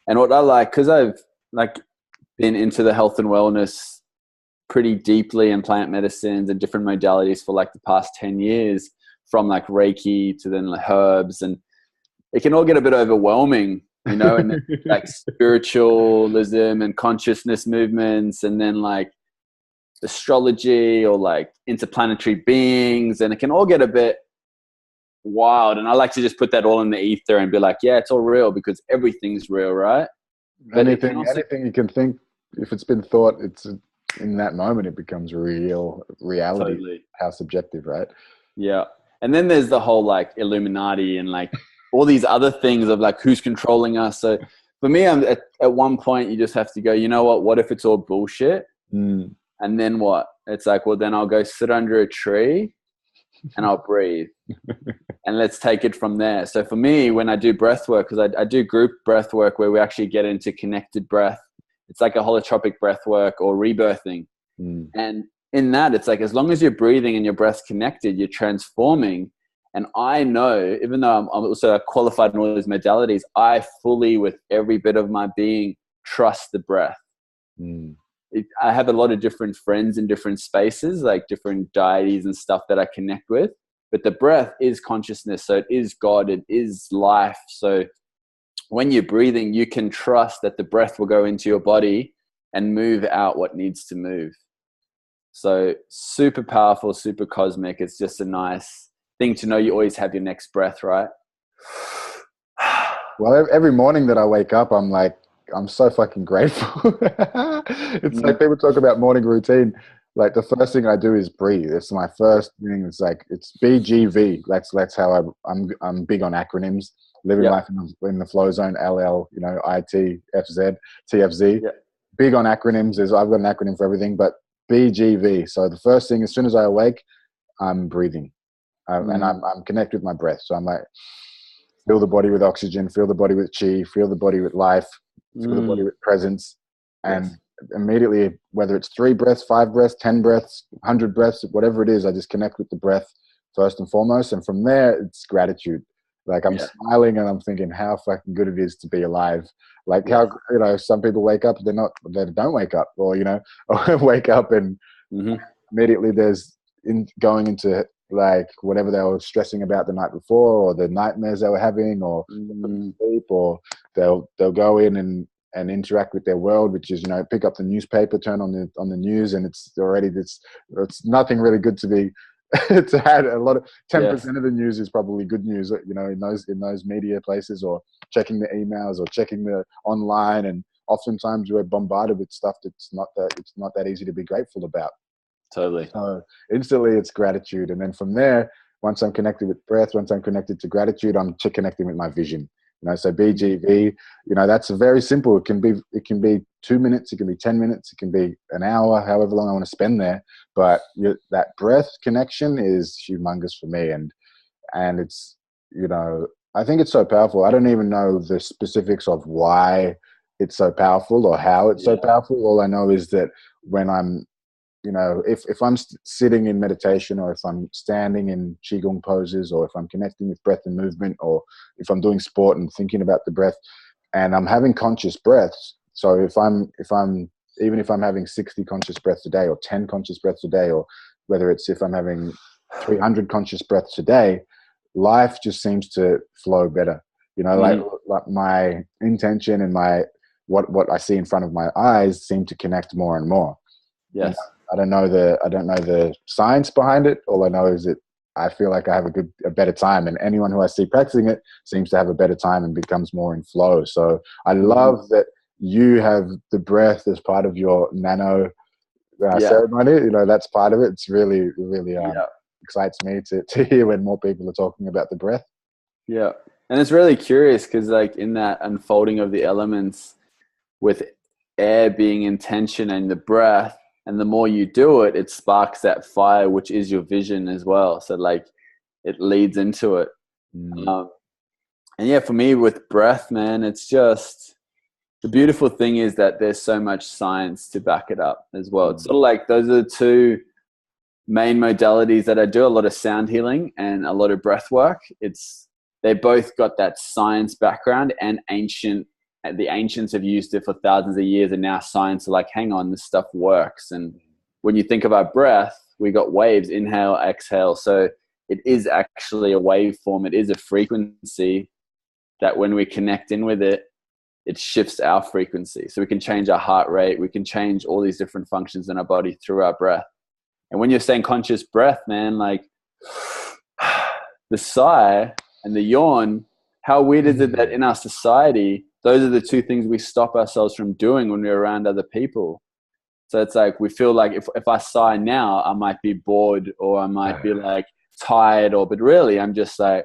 And what I like, because I've like been into the health and wellness pretty deeply and plant medicines and different modalities for like the past 10 years, from like Reiki to then like herbs, and it can all get a bit overwhelming, you know, and like spiritualism and consciousness movements, and then like astrology or like interplanetary beings, and it can all get a bit wild. And I like to just put that all in the ether and be like, yeah, it's all real, because everything's real, right? But anything you can think, if it's been thought, it's in that moment it becomes reality. Totally. How subjective, right? Yeah. And then there's the whole like Illuminati and like all these other things of like who's controlling us. So for me, I'm at one point you just have to go, you know what if it's all bullshit? And then what? It's like, well, then I'll go sit under a tree and I'll breathe and let's take it from there. So for me, when I do breath work, because I do group breath work where we actually get into connected breath, it's like a holotropic breath work or rebirthing. And in that, it's like, as long as you're breathing and your breath's connected, you're transforming. And I know, even though I'm also qualified in all these modalities, I fully, with every bit of my being, trust the breath. I have a lot of different friends in different spaces, like different deities and stuff that I connect with. But the breath is consciousness. So it is God. It is life. So when you're breathing, you can trust that the breath will go into your body and move out what needs to move. So super powerful, super cosmic. It's just a nice thing to know you always have your next breath, right? Well, every morning that I wake up, I'm like, I'm so fucking grateful. It's like people talk about morning routine. Like the first thing I do is breathe. It's my first thing. It's like, it's BGV. That's how I'm big on acronyms. Living life in the flow zone, LL, you know, ITFZ, TFZ. Big on acronyms. I've got an acronym for everything, but BGV. So the first thing, as soon as I awake, I'm breathing, and I'm connected with my breath. So I'm like, fill the body with oxygen, fill the body with chi, fill the body with life, fill the body with presence, and immediately, whether it's 3 breaths, 5 breaths, 10 breaths, 100 breaths, whatever it is, I just connect with the breath first and foremost, and from there, it's gratitude. Like I'm smiling and I'm thinking how fucking good it is to be alive. Like how, you know, some people wake up, they don't wake up, or, you know, or wake up and immediately there's going into like whatever they were stressing about the night before, or the nightmares they were having, or sleep, or they'll go in and interact with their world, which is, you know, pick up the newspaper, turn on the news, and it's already it's nothing really good to be to had a lot of 10% of the news is probably good news, you know, in those media places, or checking the emails or checking the online, and oftentimes we're bombarded with stuff that's not that easy to be grateful about. Totally. So instantly it's gratitude, and then from there, once I'm connected with breath, once I'm connected to gratitude, I'm connecting with my vision. You know, so BGV, you know, that's very simple. It can be 2 minutes, it can be 10 minutes, it can be an hour, however long I want to spend there. But that breath connection is humongous for me, and it's, you know, I think it's so powerful. I don't even know the specifics of why it's so powerful or how it's so powerful. All I know is that when I'm, you know, if I'm sitting in meditation, or if I'm standing in qigong poses, or if I'm connecting with breath and movement, or if I'm doing sport and thinking about the breath, and I'm having conscious breaths. So if I'm having 60 conscious breaths a day, or 10 conscious breaths a day, or whether it's if I'm having 300 conscious breaths a day, life just seems to flow better. You know, like my intention and my what I see in front of my eyes seem to connect more and more. Yes. I don't know the science behind it. All I know is that I feel like I have a better time, and anyone who I see practicing it seems to have a better time and becomes more in flow. So I love that you have the breath as part of your nano ceremony. You know, that's part of it. It's really, really excites me to hear when more people are talking about the breath. Yeah. And it's really curious because, like, in that unfolding of the elements, with air being intention and the breath, and the more you do it, it sparks that fire, which is your vision as well. So like it leads into it. And yeah, for me with breath, man, it's just, the beautiful thing is that there's so much science to back it up as well. It's sort of like those are the two main modalities that I do, a lot of sound healing and a lot of breath work. They both got that science background, and the ancients have used it for thousands of years, and now science are like, hang on, this stuff works. And when you think of our breath, we got waves, inhale, exhale. So it is actually a waveform. It is a frequency that when we connect in with it, it shifts our frequency. So we can change our heart rate. We can change all these different functions in our body through our breath. And when you're saying conscious breath, man, like the sigh and the yawn, how weird is it that in our society, those are the two things we stop ourselves from doing when we're around other people? So it's like, we feel like if I sigh now, I might be bored, or I might be like tired, but really I'm just like,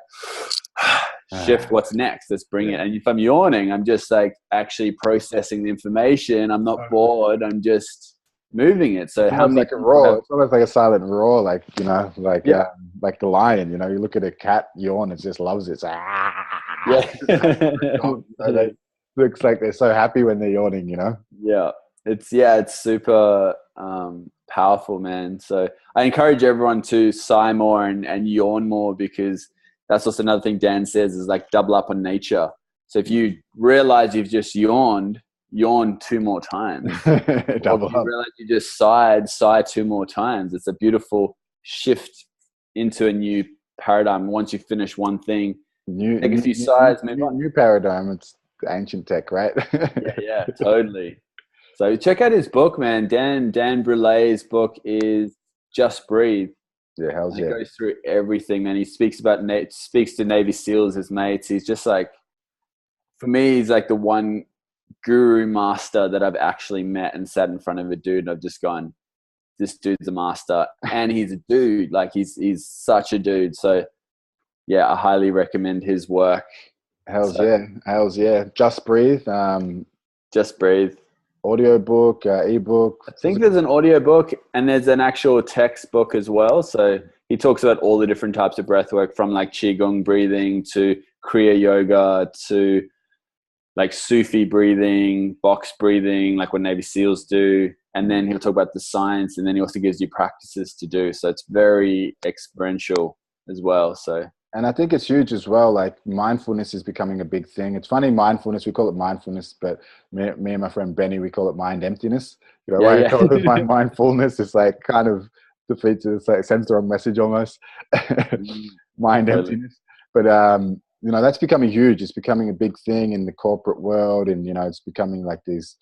shift, what's next? Let's bring it. And if I'm yawning, I'm just like actually processing the information. I'm not bored. I'm just moving it. So how many like a roar? It's almost like a silent roar, like, you know, like the lion. You know, you look at a cat yawn, it just loves it. It's it looks like they're so happy when they're yawning. You know. Yeah, it's super powerful, man. So I encourage everyone to sigh more and yawn more, because that's also another thing Dan says is like double up on nature. So if you realize you've just yawned, yawn 2 more times. Double up. Realize you just sigh 2 more times. It's a beautiful shift into a new paradigm. Once you finish one thing, take a few sighs, move on. New paradigm. It's ancient tech, right? yeah, totally. So check out his book, man. Dan Brulet's book is Just Breathe. Yeah, hell's yeah. He goes through everything, man. He speaks to Navy SEALs, his mates. He's just like, for me, he's like the one guru master that I've actually met and sat in front of a dude, and I've just gone, this dude's a master. And he's a dude. Like, he's such a dude. So yeah, I highly recommend his work. Hell's yeah. Just Breathe. Just Breathe. Audiobook, ebook. I think there's an audiobook and there's an actual textbook as well. So he talks about all the different types of breath work, from like Qigong breathing to Kriya Yoga to like Sufi breathing, box breathing, like what Navy SEALs do. And then he'll talk about the science, and then he also gives you practices to do. So it's very experiential as well. And I think it's huge as well. Like, mindfulness is becoming a big thing. It's funny, mindfulness, we call it mindfulness, but me and my friend Benny, we call it mind emptiness. You know, I call it mindfulness. It's like kind of defeats it. It's like sends the wrong message almost. Mind emptiness. But, you know, that's becoming huge. It's becoming a big thing in the corporate world. And, you know, it's becoming like these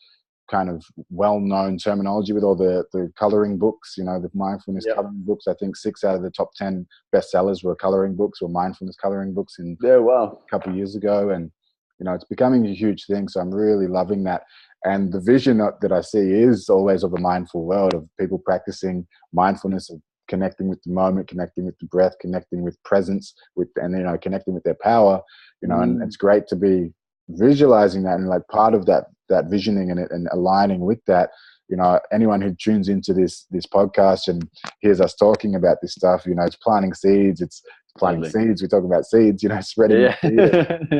kind of well-known terminology with all the coloring books, you know, the mindfulness coloring books. I think 6 out of the top 10 bestsellers were coloring books, or mindfulness coloring books a couple of years ago. And, you know, it's becoming a huge thing. So I'm really loving that. And the vision that I see is always of a mindful world, of people practicing mindfulness, of connecting with the moment, connecting with the breath, connecting with presence, and, you know, connecting with their power, you know, and it's great to be visualizing that, and like part of that visioning and aligning with that. You know, anyone who tunes into this podcast and hears us talking about this stuff, you know, it's planting seeds. It's planting seeds. We talk about seeds, you know, spreading the seed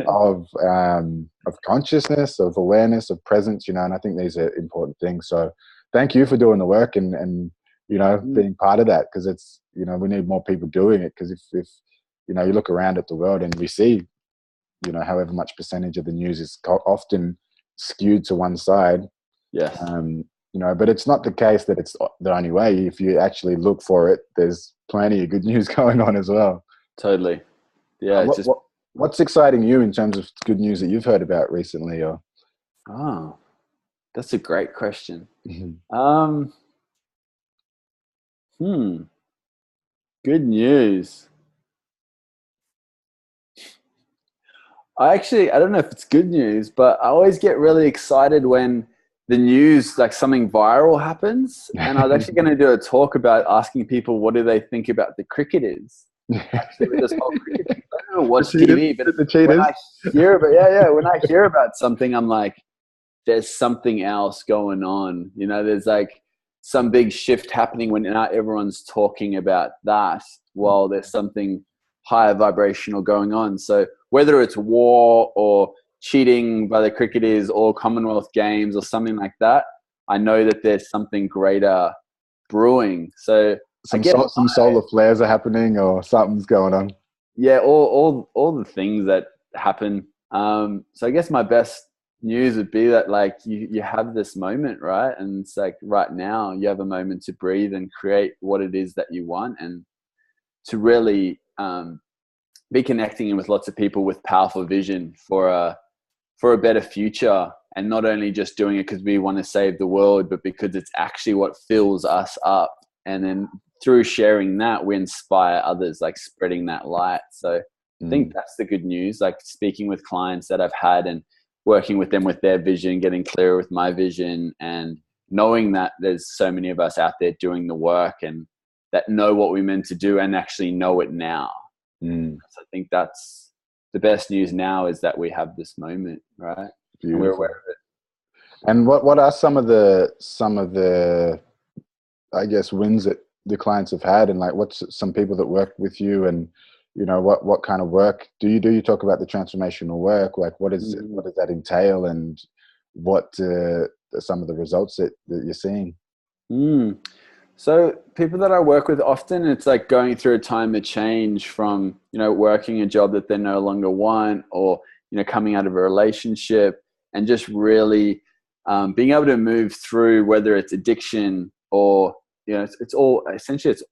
of consciousness, of awareness, of presence, you know, and I think these are important things. So thank you for doing the work and you know, being part of that, because it's, you know, we need more people doing it. Because if you know, you look around at the world and we see, you know, however much percentage of the news is often skewed to one side. Yes. You know, but it's not the case that it's the only way. If you actually look for it, there's plenty of good news going on as well. Totally. Yeah. What's exciting you in terms of good news that you've heard about recently? Or that's a great question. Good news. I don't know if it's good news, but I always get really excited when the news, like something viral happens. And I was actually going to do a talk about asking people, what do they think about the cricketers? Actually, with this whole cricket thing, I don't know watch TV, but when I hear about something, I'm like, there's something else going on. You know, there's like some big shift happening when not everyone's talking about that, while there's something higher vibrational going on. So whether it's war or cheating by the cricketers or Commonwealth Games or something like that, I know that there's something greater brewing. So some solar flares are happening or something's going on. Yeah, all the things that happen. So I guess my best news would be that like you have this moment, right? And it's like right now you have a moment to breathe and create what it is that you want, and to really be connecting in with lots of people with powerful vision for a better future, and not only just doing it because we want to save the world, but because it's actually what fills us up. And then through sharing that, we inspire others, like spreading that light. So I think that's the good news, like speaking with clients that I've had and working with them with their vision, getting clearer with my vision, and knowing that there's so many of us out there doing the work and that know what we're meant to do and actually know it now. So I think that's the best news now, is that we have this moment, right? And we're aware of it. And what are some of the I guess wins that the clients have had, and like what's some people that work with you, and you know what kind of work do? You talk about the transformational work, like what does that entail, and what are some of the results that you're seeing? So people that I work with, often it's like going through a time of change from, you know, working a job that they no longer want, or, you know, coming out of a relationship, and just really being able to move through, whether it's addiction or, you know, it's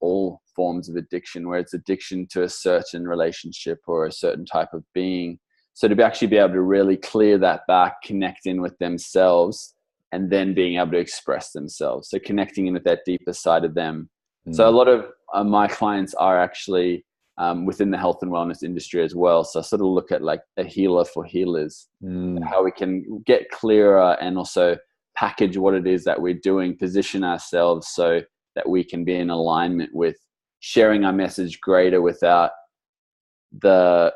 all forms of addiction, where it's addiction to a certain relationship or a certain type of being. So to actually be able to really clear that back, connect in with themselves, and then being able to express themselves. So connecting in with that deeper side of them. So a lot of my clients are actually within the health and wellness industry as well. So I sort of look at like a healer for healers, how we can get clearer and also package what it is that we're doing, position ourselves so that we can be in alignment with sharing our message greater without the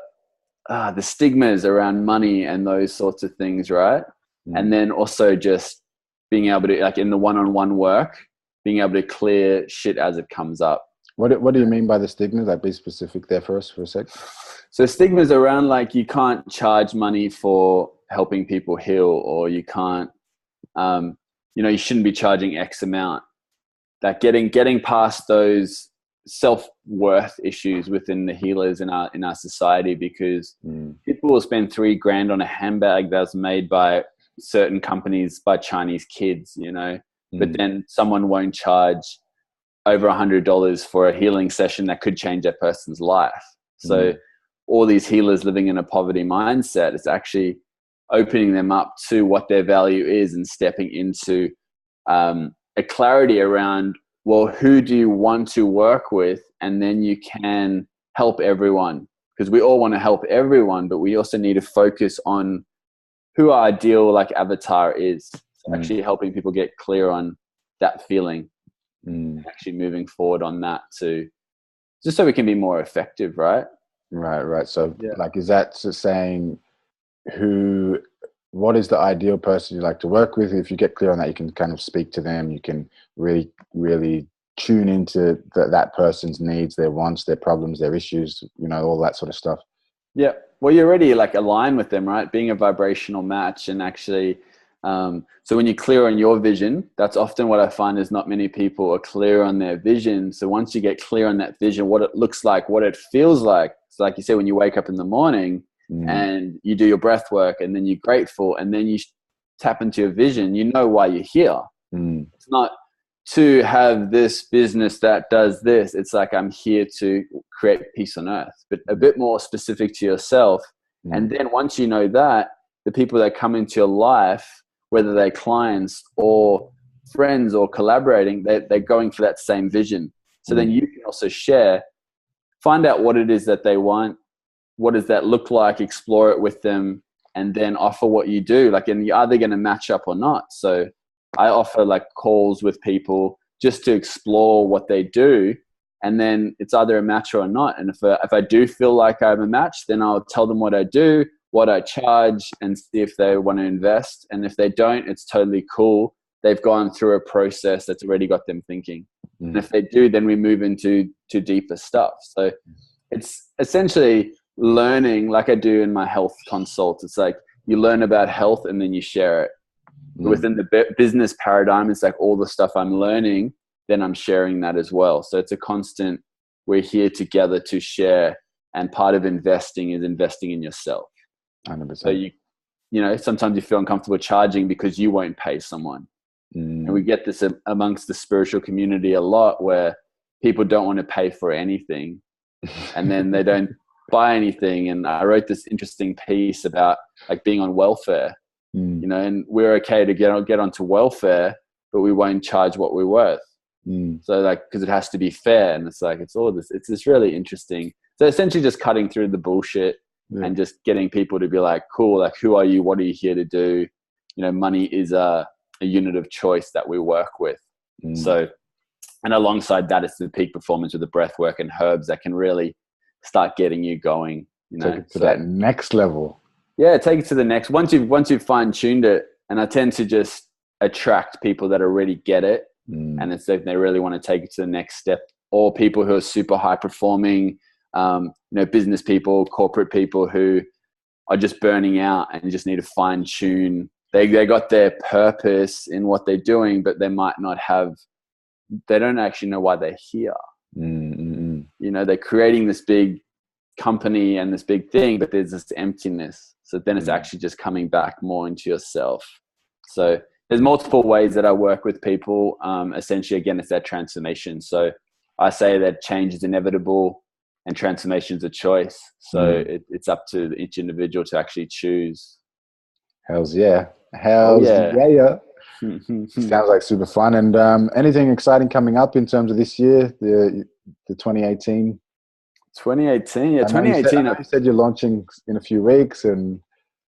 stigmas around money and those sorts of things, right? And then also just being able to, like in the one-on-one work, being able to clear shit as it comes up. What do you mean by the stigmas? Like, be specific there for us for a sec. So stigmas around like you can't charge money for helping people heal, or you can't, you know, you shouldn't be charging X amount. That getting past those self-worth issues within the healers in our society, because people will spend $3,000 on a handbag that's made by certain companies by Chinese kids, you know, but then someone won't charge over $100 for a healing session that could change that person's life. So all these healers living in a poverty mindset, it's actually opening them up to what their value is and stepping into a clarity around, well, who do you want to work with? And then you can help everyone, because we all want to help everyone, but we also need to focus on who our ideal like avatar is. So actually helping people get clear on that feeling, actually moving forward on that too, just so we can be more effective, right? Right. So like, is that saying what is the ideal person you like to work with? If you get clear on that, you can kind of speak to them. You can really, really tune into that person's needs, their wants, their problems, their issues, you know, all that sort of stuff. Yeah. Well, you're already like aligned with them, right? Being a vibrational match. And actually, so when you're clear on your vision, that's often what I find is not many people are clear on their vision. So once you get clear on that vision, what it looks like, what it feels like. So like you said, when you wake up in the morning and you do your breath work, and then you're grateful, and then you tap into your vision, you know why you're here. It's not to have this business that does this. It's like, I'm here to create peace on earth, but a bit more specific to yourself. And then once you know that, the people that come into your life, whether they're clients or friends or collaborating, they're going for that same vision. So then you can also share, find out what it is that they want, what does that look like, explore it with them, and then offer what you do. Like, and you're either going to match up or not. So I offer like calls with people just to explore what they do, and then it's either a match or not. And if I do feel like I'm a match, then I'll tell them what I do, what I charge, and see if they want to invest. And if they don't, it's totally cool. They've gone through a process that's already got them thinking. And if they do, then we move into deeper stuff. So it's essentially learning, like I do in my health consults. It's like you learn about health and then you share it. Within the business paradigm, it's like all the stuff I'm learning then I'm sharing that as well. So it's a constant, we're here together to share. And part of investing is investing in yourself. 100%. So you know, sometimes you feel uncomfortable charging because you won't pay someone. And we get this amongst the spiritual community a lot, where people don't want to pay for anything and then they don't buy anything. And I wrote this interesting piece about like being on welfare, you know, and we're okay to get onto welfare, but we won't charge what we're worth. So like, because it has to be fair. And it's like, it's this really interesting. So essentially just cutting through the bullshit and just getting people to be like, cool, like, who are you? What are you here to do? You know, money is a unit of choice that we work with. So, and alongside that, it's the peak performance with the breath work and herbs that can really start getting you going, you know, take it to that next level. Yeah. Take it to the next, once you've fine tuned it. And I tend to just attract people that already get it. And it's like they really want to take it to the next step, or people who are super high performing, you know, business people, corporate people who are just burning out and just need to fine tune. They got their purpose in what they're doing, but they might not have, they don't actually know why they're here. You know, they're creating this big company and this big thing, but there's this emptiness. So then it's actually just coming back more into yourself. So there's multiple ways that I work with people. Essentially, again, it's that transformation. So I say that change is inevitable and transformation is a choice. So it's up to each individual to actually choose. Hells yeah. Yeah. Sounds like super fun. And anything exciting coming up in terms of this year, the 2018? 2018, yeah, 2018. You said you're launching in a few weeks, and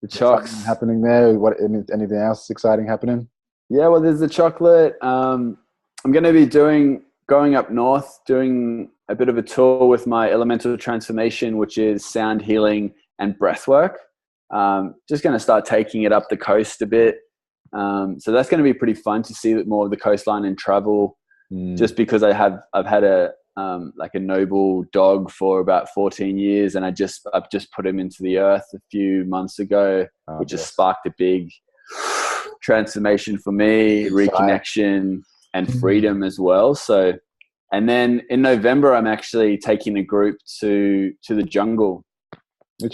something happening there. What, anything else exciting happening? Yeah, well, there's the chocolate. I'm going to be going up north, doing a bit of a tour with my elemental transformation, which is sound healing and breath work. Just going to start taking it up the coast a bit. So that's going to be pretty fun to see more of the coastline and travel. Just because I've had a noble dog for about 14 years, and I've just put him into the earth a few months ago, which has sparked a big transformation for me, reconnection and freedom as well. So, and then in November, I'm actually taking a group to the jungle.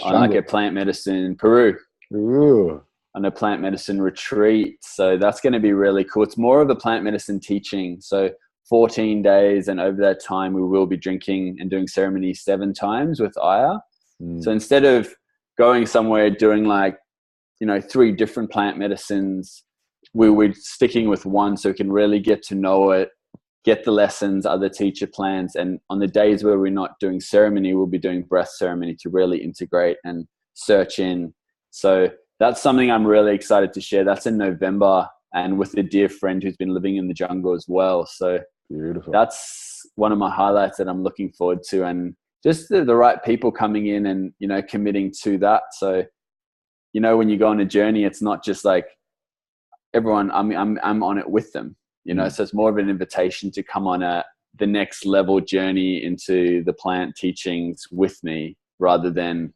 On like a plant medicine in Peru. On a plant medicine retreat. So that's going to be really cool. It's more of a plant medicine teaching. So 14 days, and over that time we will be drinking and doing ceremonies 7 times with Aya. So instead of going somewhere doing 3 different plant medicines, we're sticking with one, so we can really get to know it, get the lessons, other teacher plans. And on the days where we're not doing ceremony, we'll be doing breath ceremony to really integrate and search in. So that's something I'm really excited to share. That's in November, and with a dear friend who's been living in the jungle as well. So beautiful. That's one of my highlights that I'm looking forward to, and just the right people coming in and, you know, committing to that. So, you know, when you go on a journey, it's not just like everyone, I'm on it with them, you know, so it's more of an invitation to come on the next level journey into the plant teachings with me, rather than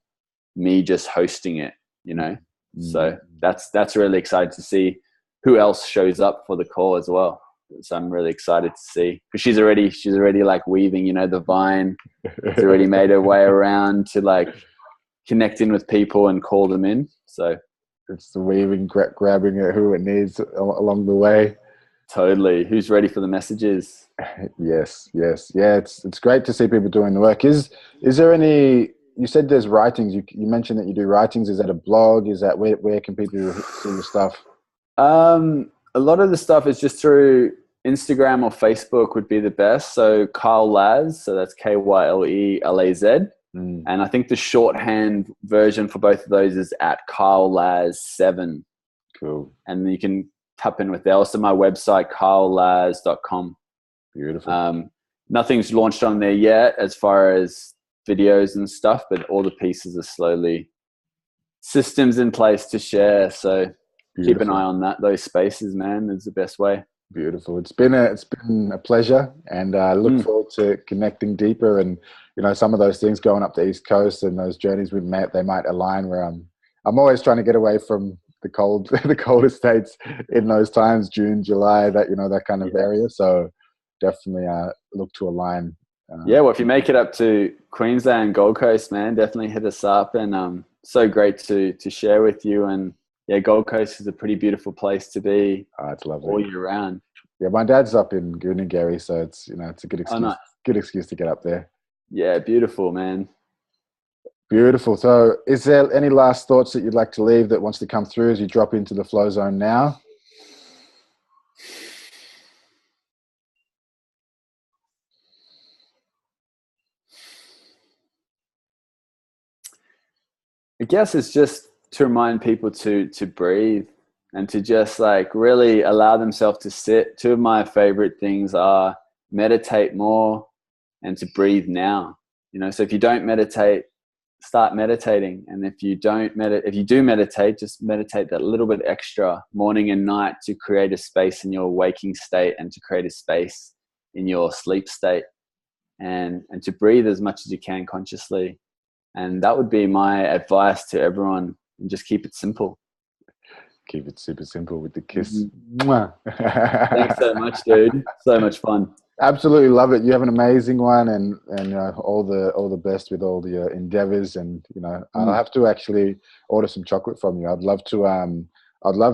me just hosting it, you know. So that's really excited to see who else shows up for the call as well. So I'm really excited to see, because she's already like weaving, you know, the vine. It's already made her way around to like connecting with people and call them in. So it's the weaving, grabbing it who it needs along the way. Totally. Who's ready for the messages? Yes. Yeah, it's great to see people doing the work. Is there any? You said there's writings. You mentioned that you do writings. Is that a blog? Is that where can people see your stuff? A lot of the stuff is just through Instagram or Facebook would be the best. So Kyle Laz, so that's KYLELAZ. And I think the shorthand version for both of those is at Kyle Laz 7. Cool. And you can tap in with there. Also my website, kylelaz.com. Beautiful. Nothing's launched on there yet as far as videos and stuff, but all the pieces are slowly systems in place to share. So keep an eye on those spaces, man. Is the best way. Beautiful. It's been a pleasure, and I look forward to connecting deeper. And you know, some of those things going up the East Coast and those journeys we've met, they might align. Where I'm always trying to get away from the colder states in those times, June, July, that, you know, that kind of area. So definitely look to align. Yeah, well, if you make it up to Queensland, Gold Coast, man, definitely hit us up. And so great to share with you. And yeah, Gold Coast is a pretty beautiful place to be. It's lovely all year round. Yeah, my dad's up in Goonagary, so it's it's a good excuse. Nice. Good excuse to get up there. Yeah, beautiful, man. Beautiful. So, is there any last thoughts that you'd like to leave that wants to come through as you drop into the flow zone now? I guess it's just to remind people to breathe and to just like really allow themselves to sit. Two of my favorite things are meditate more and to breathe now. So if you don't meditate, start meditating. And if you do meditate, just meditate that little bit extra morning and night to create a space in your waking state and to create a space in your sleep state, and to breathe as much as you can consciously. And that would be my advice to everyone, and just keep it simple. Keep it super simple with the kiss. Mm-hmm. Thanks so much, dude. So much fun. Absolutely love it. You have an amazing one, and all the best with all the endeavors. And I'll have to actually order some chocolate from you. I'd love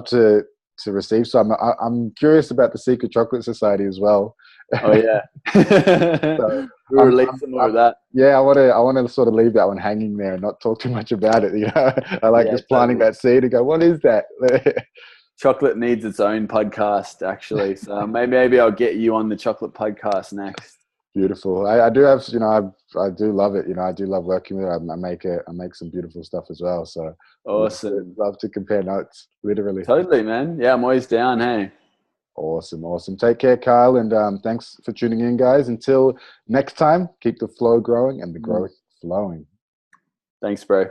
to receive some. I'm curious about the Secret Chocolate Society as well. Oh yeah. So we'll release some more of that. Yeah, I want to sort of leave that one hanging there and not talk too much about it. I like just planting that seed and go, what is that? Chocolate needs its own podcast, actually. So maybe I'll get you on the chocolate podcast next. Beautiful. I do have, I do love it. I do love working with it. I make some beautiful stuff as well. So awesome. Love to compare notes, literally. Totally, man. Yeah, I'm always down. Hey. Awesome. Take care, Kyle, and thanks for tuning in, guys. Until next time, keep the flow growing and the growth flowing. Thanks, bro.